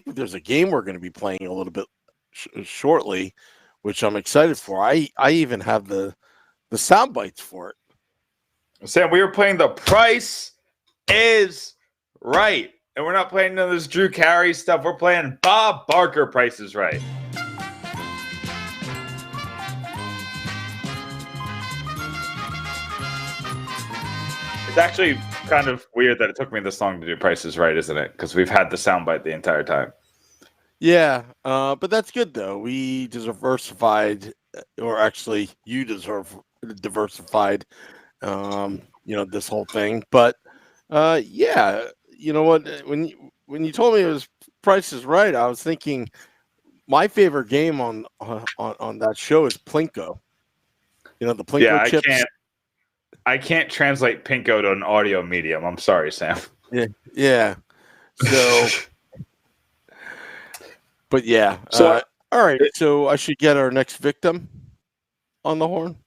there's a game we're going to be playing a little bit shortly, which I'm excited for. I even have the sound bites for it. Sam, we were playing The Price is Right. And we're not playing none of this Drew Carey stuff. We're playing Bob Barker Price is Right. It's actually kind of weird that it took me this long to do Price is Right, isn't it? Because we've had the soundbite the entire time. Yeah, but that's good, though. We diversified, or actually you diversified, this whole thing. But, yeah, you know what? When you told me it was Price is Right, I was thinking my favorite game on that show is Plinko. The Plinko chips. I can't translate Pinko to an audio medium. I'm sorry, Sam. Yeah. So, but yeah. So, all right. So I should get our next victim on the horn.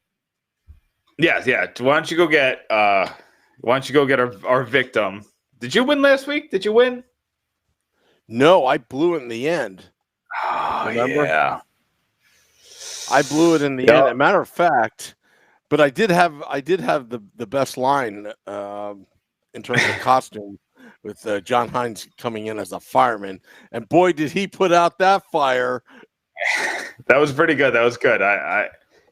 Yeah. Why don't you go get our victim? Did you win last week? Did you win? No, I blew it in the end. Oh, remember? Yeah. I blew it in the end. As a matter of fact. But I did have the best line in terms of costume with John Hines coming in as a fireman, and boy did he put out that fire. That was pretty good. That was good.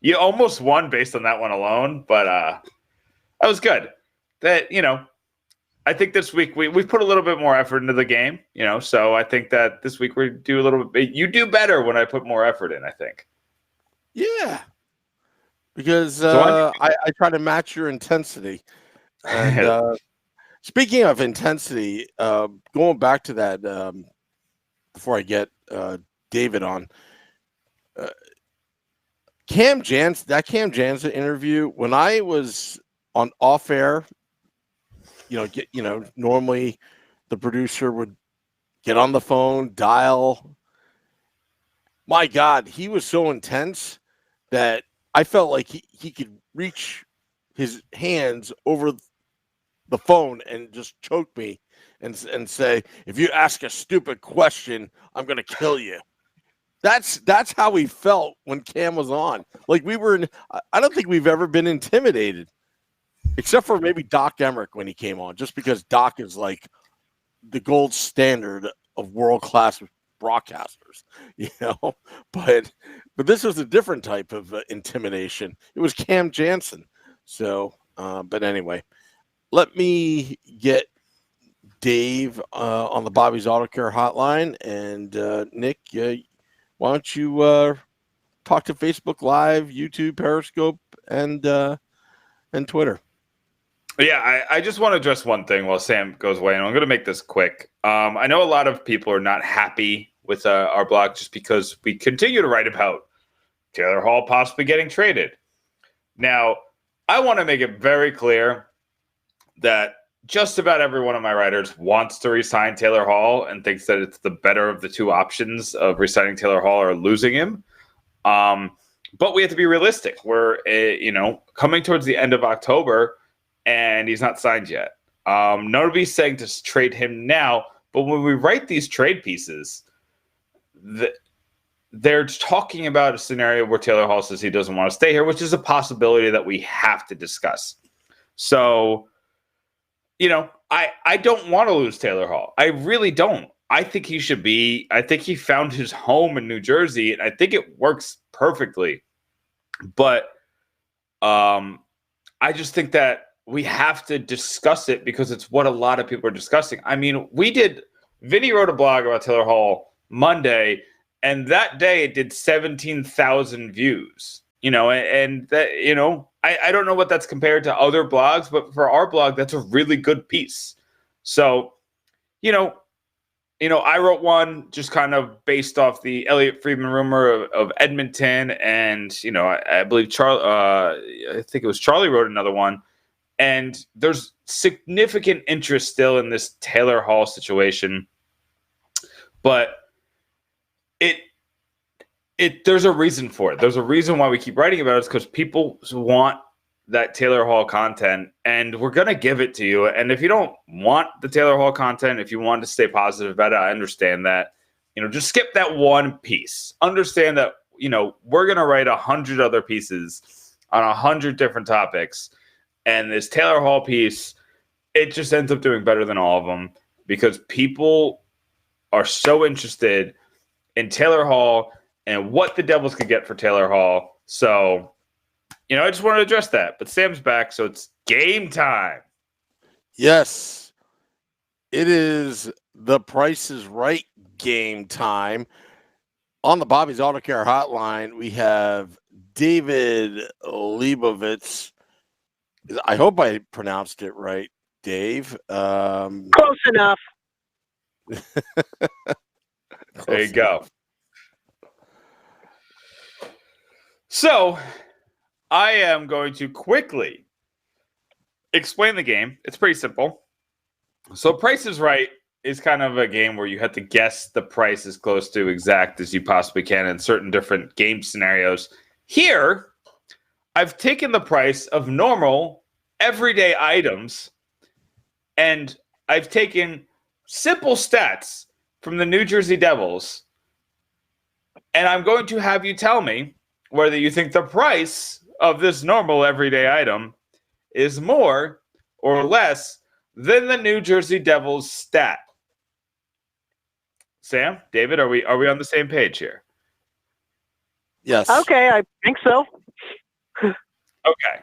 You almost won based on that one alone, but that was good. That I think this week we put a little bit more effort into the game. So I think that this week we do a little bit. You do better when I put more effort in, I think. Yeah. Because I try to match your intensity. And speaking of intensity, going back to that, before I get David on, Cam Jansen interview, when I was on off air, normally the producer would get on the phone, dial. My God, he was so intense that I felt like he could reach his hands over the phone and just choke me and say, if you ask a stupid question, I'm going to kill you. That's how we felt when Cam was on. Like I don't think we've ever been intimidated, except for maybe Doc Emmerich when he came on, just because Doc is like the gold standard of world-class broadcasters, but this was a different type of intimidation. It was Cam Jansen. So, but anyway, let me get Dave on the Bobby's Auto Care hotline, and Nick, why don't you talk to Facebook Live, YouTube, Periscope, and Twitter. Yeah, I just want to address one thing while Sam goes away, and I'm going to make this quick. I know a lot of people are not happy with our blog just because we continue to write about Taylor Hall possibly getting traded. Now, I want to make it very clear that just about every one of my writers wants to re-sign Taylor Hall and thinks that it's the better of the two options of re-signing Taylor Hall or losing him. But we have to be realistic. We're, coming towards the end of October, and he's not signed yet. Nobody's saying to trade him now, but when we write these trade pieces, they're talking about a scenario where Taylor Hall says he doesn't want to stay here, which is a possibility that we have to discuss. So, I don't want to lose Taylor Hall. I really don't. I think he should be. I think he found his home in New Jersey, and I think it works perfectly. But I just think that we have to discuss it because it's what a lot of people are discussing. I mean, Vinny wrote a blog about Taylor Hall Monday, and that day it did 17,000 views. And that, I don't know what that's compared to other blogs, but for our blog, that's a really good piece. So, I wrote one just kind of based off the Elliot Friedman rumor of Edmonton, and I believe I think it was Charlie wrote another one, and there's significant interest still in this Taylor Hall situation, but there's a reason for it. There's a reason why we keep writing about it. It's because people want that Taylor Hall content, and we're going to give it to you. And if you don't want the Taylor Hall content, if you want to stay positive about it, I understand that. Just skip that one piece. Understand that, we're going to write 100 other pieces on 100 different topics. And this Taylor Hall piece, it just ends up doing better than all of them because people are so interested in Taylor Hall and what the Devils could get for Taylor Hall. So, I just wanted to address that. But Sam's back, so it's game time. Yes. It is the Price is Right game time. On the Bobby's Auto Care hotline, we have David Leibovitz. I hope I pronounced it right, Dave. Close enough. There you go. So, I am going to quickly explain the game. It's pretty simple. So, Price is Right is kind of a game where you have to guess the price as close to exact as you possibly can in certain different game scenarios. Here, I've taken the price of normal, everyday items, and I've taken simple stats from the New Jersey Devils, and I'm going to have you tell me whether you think the price of this normal everyday item is more or less than the New Jersey Devils stat. Sam, David, are we on the same page here? Yes. Okay, I think so. Okay.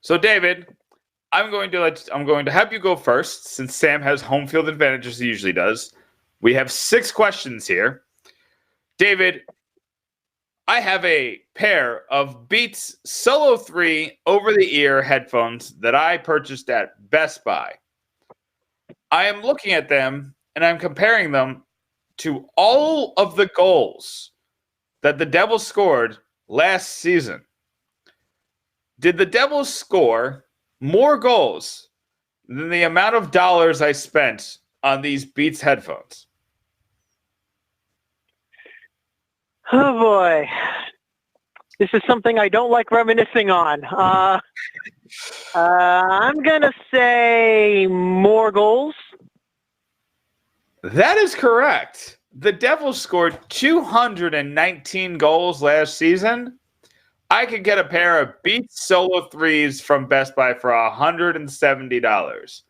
So, David, I'm going to have you go first since Sam has home field advantage as he usually does. We have 6 questions here. David, I have a pair of Beats Solo 3 over-the-ear headphones that I purchased at Best Buy. I am looking at them, and I'm comparing them to all of the goals that the Devils scored last season. Did the Devils score more goals than the amount of dollars I spent on these Beats headphones? Oh, boy. This is something I don't like reminiscing on. I'm going to say more goals. That is correct. The Devils scored 219 goals last season. I could get a pair of Beats Solo 3s from Best Buy for $170.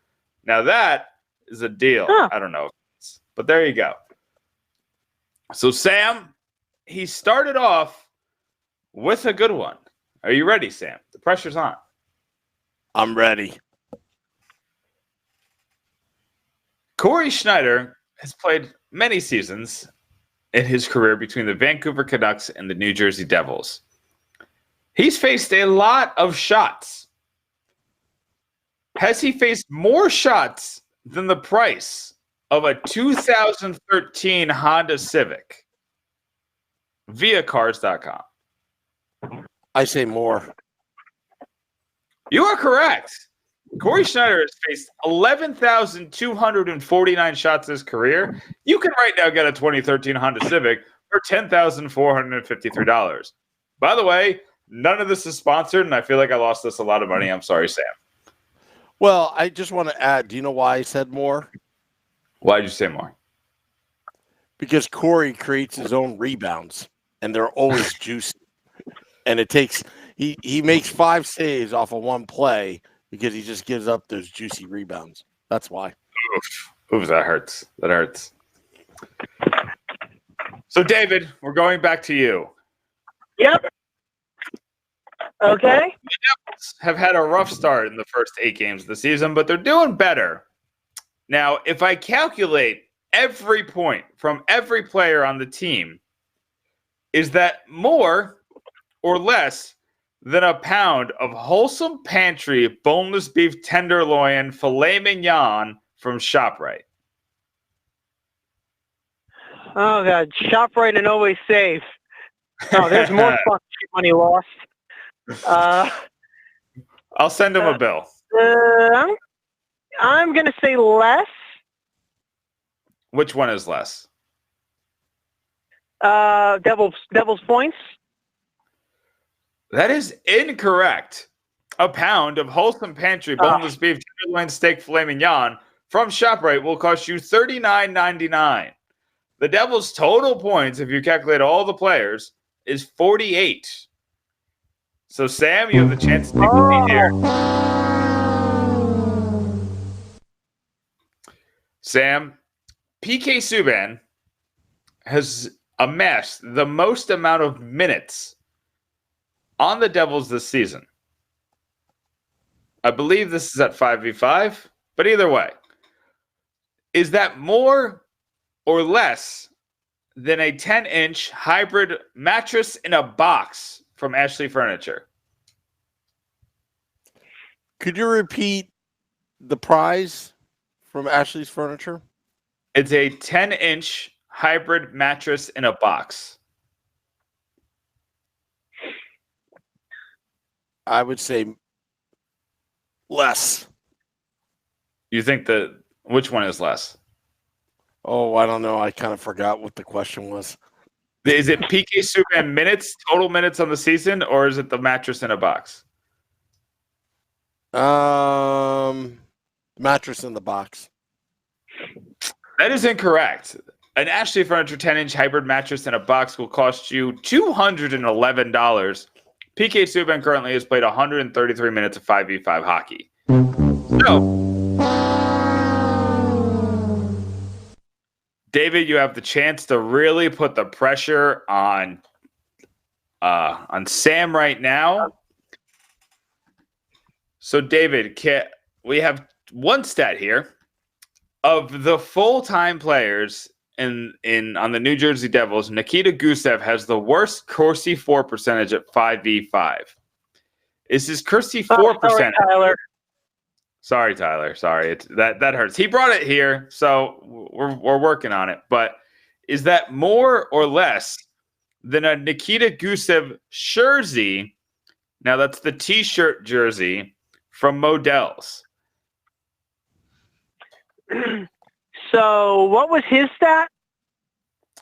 Now that is a deal. Huh. I don't know, but there you go. So Sam, he started off with a good one. Are you ready, Sam? The pressure's on. I'm ready. Corey Schneider has played many seasons in his career between the Vancouver Canucks and the New Jersey Devils. He's faced a lot of shots. Has he faced more shots than the price of a 2013 Honda Civic? Via cars.com. I say more. You are correct. Corey Schneider has faced 11,249 shots in his career. You can right now get a 2013 Honda Civic for $10,453. By the way, none of this is sponsored, and I feel like I lost us a lot of money. I'm sorry, Sam. Well, I just want to add, do you know why I said more? Why did you say more? Because Corey creates his own rebounds, and they're always juicy. And it takes he makes 5 saves off of one play because he just gives up those juicy rebounds. That's why. Ooh, that hurts. That hurts. So, David, we're going back to you. Yep. Okay. Have had a rough start in the first 8 games of the season, but they're doing better. Now, if I calculate every point from every player on the team, is that more or less than a pound of wholesome pantry boneless beef tenderloin filet mignon from ShopRite? Oh God, ShopRite and always save. Oh, there's more fucking money lost. I'll send him a bill. I'm gonna say less. Which one is less? Devil's points. That is incorrect. A pound of wholesome pantry boneless beef tenderloin steak filet mignon from ShopRite will cost you $39.99. The Devils' total points, if you calculate all the players, is 48. So, Sam, you have the chance to take the lead here. Sam, PK Subban has amassed the most amount of minutes on the Devils this season. I believe this is at 5v5, but either way, is that more or less than a 10-inch hybrid mattress in a box from Ashley Furniture? Could you repeat the prize from Ashley's Furniture? It's a 10-inch hybrid mattress in a box. I would say less. You think that which one is less? Oh, I don't know. I kind of forgot what the question was. Is it PK Subban minutes, total minutes on the season, or is it the mattress in a box? Mattress in the box. That is incorrect. An Ashley Furniture 10-inch hybrid mattress in a box will cost you $211. PK Subban currently has played 133 minutes of 5v5 hockey. So, David, you have the chance to really put the pressure on Sam right now. So, David, we have one stat here. Of the full-time players on the New Jersey Devils, Nikita Gusev has the worst Corsi 4 percentage at 5v5. Is his Corsi 4 percentage? Sorry, Tyler. Sorry, that hurts. He brought it here, so we're working on it. But is that more or less than a Nikita Gusev jersey? Now that's the T-shirt jersey from Modell's. So what was his stat?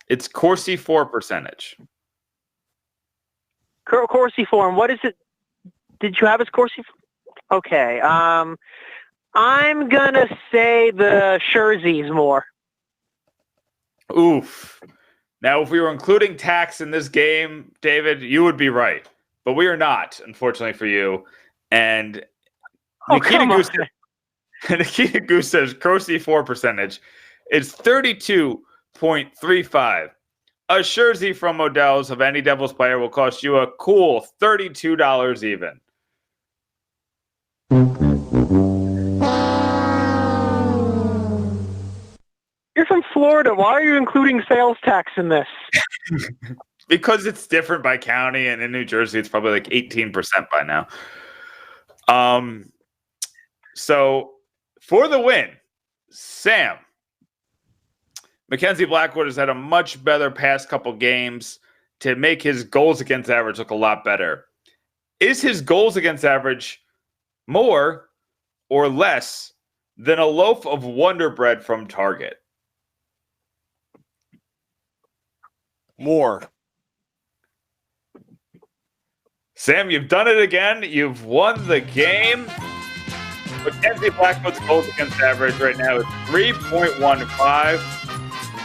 It's Corsi 4 percentage. Corsi 4. And what is it? Did you have his Corsi? Okay. I'm gonna say the jerseys more. Oof. Now, if we were including tax in this game, David, you would be right. But we are not, unfortunately for you. And Nikita Gusev's Corsi 4 percentage is 32.35. A jersey from Modell's of any Devils player will cost you a cool $32 even. You're from Florida. Why are you including sales tax in this? Because it's different by county, and in New Jersey, it's probably like 18% by now. So for the win, Sam, Mackenzie Blackwood has had a much better past couple games to make his goals against average look a lot better. Is his goals against average more or less than a loaf of Wonder Bread from Target? More. Sam, you've done it again. You've won the game. Mackenzie Blackwood's goals against average right now is 3.15.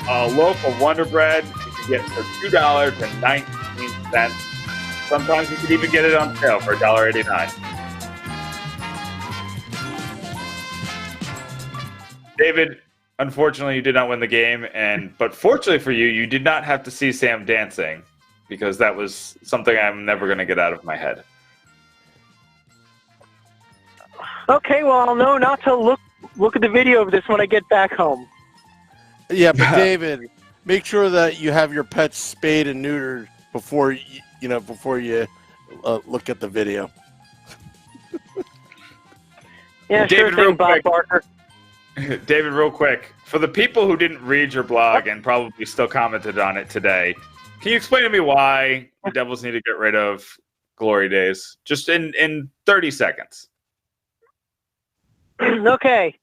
A loaf of Wonder Bread you can get for $2.19. Sometimes you can even get it on sale for $1.89. David, Unfortunately, you did not win the game, but fortunately for you, you did not have to see Sam dancing, because that was something I'm never going to get out of my head. Okay, well, I'll know not to look at the video of this when I get back home. Yeah, but David, make sure that you have your pets spayed and neutered before you look at the video. Yeah, David, sure thing, real Bob quick. Barker. David, real quick, for the people who didn't read your blog and probably still commented on it today, can you explain to me why the Devils need to get rid of Glory Days? Just in 30 seconds. Okay,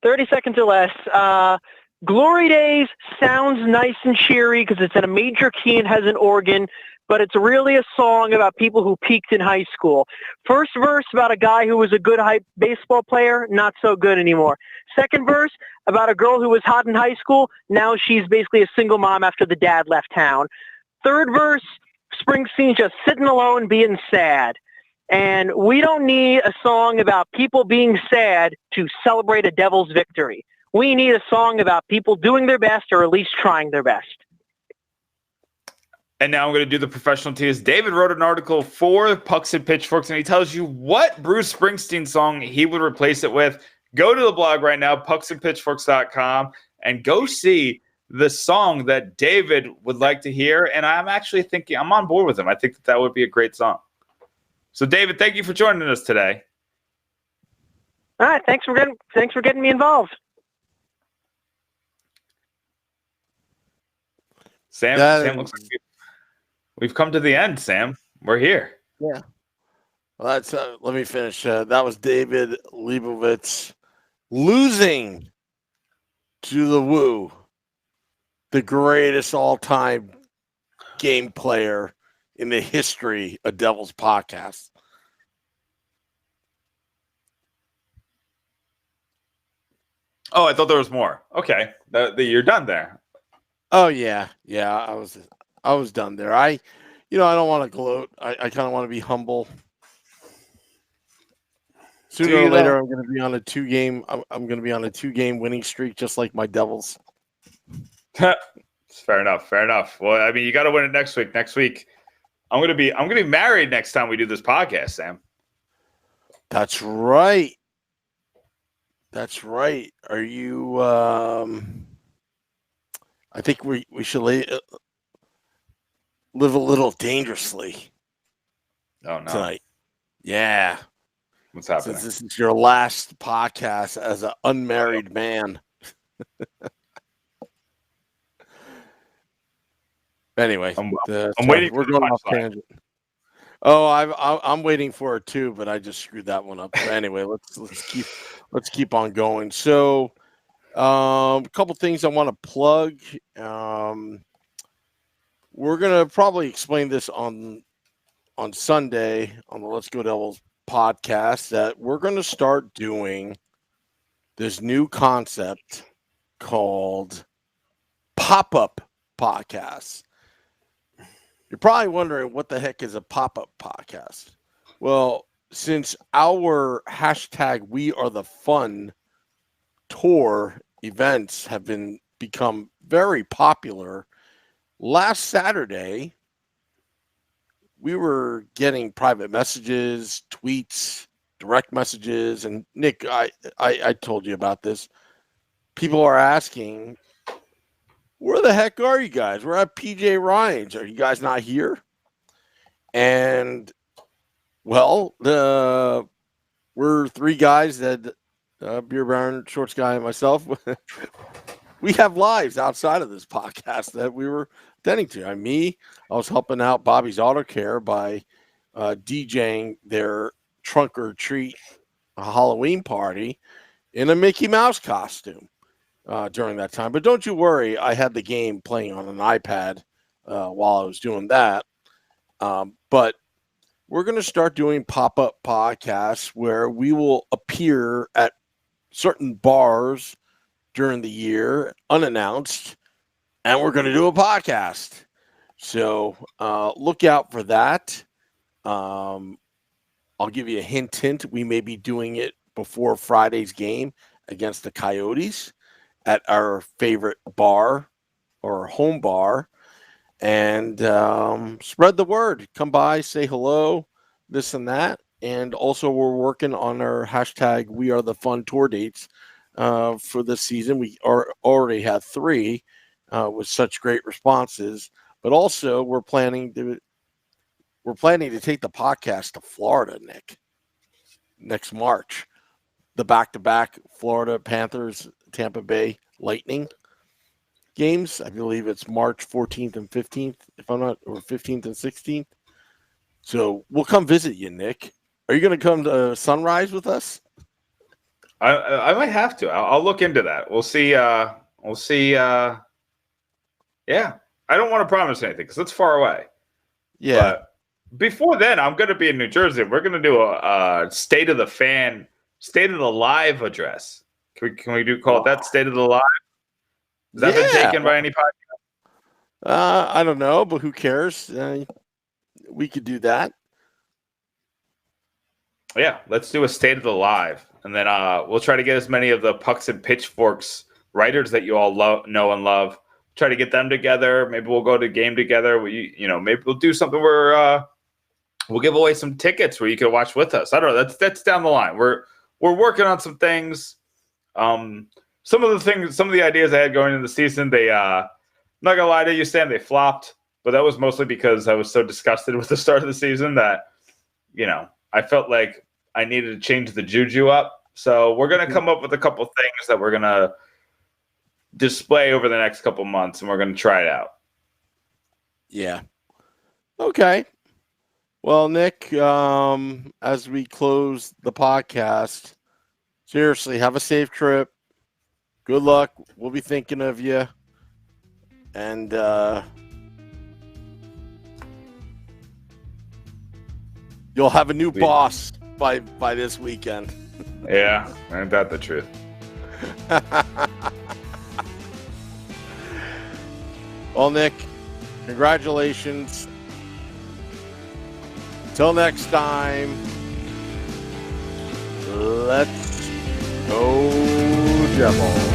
30 seconds or less. Glory Days sounds nice and cheery because it's in a major key and has an organ, but it's really a song about people who peaked in high school. First verse about a guy who was a good baseball player, not so good anymore. Second verse about a girl who was hot in high school, now she's basically a single mom after the dad left town. Third verse, Springsteen just sitting alone being sad. And we don't need a song about people being sad to celebrate a Devils victory. We need a song about people doing their best, or at least trying their best. And now I'm going to do the professional tease. David wrote an article for Pucks and Pitchforks, and he tells you what Bruce Springsteen song he would replace it with. Go to the blog right now, pucksandpitchforks.com, and go see the song that David would like to hear. And I'm actually thinking, I'm on board with him. I think that would be a great song. So, David, thank you for joining us today. All right, thanks for getting me involved. Sam looks like we've come to the end, Sam. We're here. Yeah. Well, that's let me finish. That was David Leibovitz losing to the Woo, the greatest all-time game player in the history of Devils podcast. Oh, I thought there was more. Okay, you're done there. Oh yeah, I was done there. I don't want to gloat. I kind of want to be humble. Sooner or later, I'm going to be on a 2-game. I'm going to be on a 2-game winning streak, just like my Devils. Fair enough. Well, I mean, you got to win it next week. Next week, I'm gonna be married next time we do this podcast, Sam. That's right. Are you? I think we should live a little dangerously. Oh no! Tonight. Yeah. What's happening? Since this is your last podcast as an unmarried man. Anyway, I'm waiting. We're going off tangent. Oh, I'm waiting for it too, but I just screwed that one up. So anyway, let's keep on going. So, a couple things I want to plug. We're gonna probably explain this on Sunday on the Let's Go Devils podcast that we're gonna start doing this new concept called pop-up podcasts. You're probably wondering what the heck is a pop-up podcast. Well, since our hashtag We Are the Fun tour events have become very popular, last Saturday we were getting private messages, tweets, direct messages, and Nick, I told you about this. People are asking, where the heck are you guys? We're at PJ Ryan's. Are you guys not here? And, well, we're 3 guys that Beer Baron, Shorts Guy, and myself. We have lives outside of this podcast that we were attending to. I was helping out Bobby's Auto Care by DJing their trunk or treat Halloween party in a Mickey Mouse costume. During that time. But don't you worry, I had the game playing on an iPad while I was doing that. But we're going to start doing pop-up podcasts where we will appear at certain bars during the year, unannounced, and we're going to do a podcast. So look out for that. I'll give you a hint. We may be doing it before Friday's game against the Coyotes. at our favorite bar or home bar, and spread the word. Come by, say hello, this and that. And also, we're working on our hashtag We Are the Fun tour dates for this season. We already had 3 with such great responses, but also we're planning to take the podcast to Florida, Nick, next March. The back-to-back Florida Panthers, Tampa Bay Lightning games. I believe it's March 14th and 15th, if I'm not, or 15th and 16th. So we'll come visit you, Nick. Are you going to come to Sunrise with us? I might have to. I'll look into that. We'll see. We'll see. Yeah, I don't want to promise anything because it's far away. Yeah. But before then, I'm going to be in New Jersey. We're going to do a State of the Live address. Can we call it that, State of the Live? Has that been taken by any podcast? I don't know, but who cares? We could do that. Yeah, let's do a State of the Live, and then we'll try to get as many of the Pucks and Pitchforks writers that you all know and love. Try to get them together. Maybe we'll go to a game together. Maybe we'll do something where we'll give away some tickets where you can watch with us. I don't know. That's down the line. We're working on some things. Some of the ideas I had going into the season, I'm not gonna lie to you, Sam, they flopped. But that was mostly because I was so disgusted with the start of the season that, I felt like I needed to change the juju up. So we're gonna come up with a couple things that we're gonna display over the next couple months, and we're gonna try it out. Yeah. Okay. Well, Nick, as we close the podcast, seriously, have a safe trip. Good luck. We'll be thinking of you. And you'll have a new boss by this weekend. Yeah, ain't that the truth? Well, Nick, congratulations. Till next time, let's go Devils.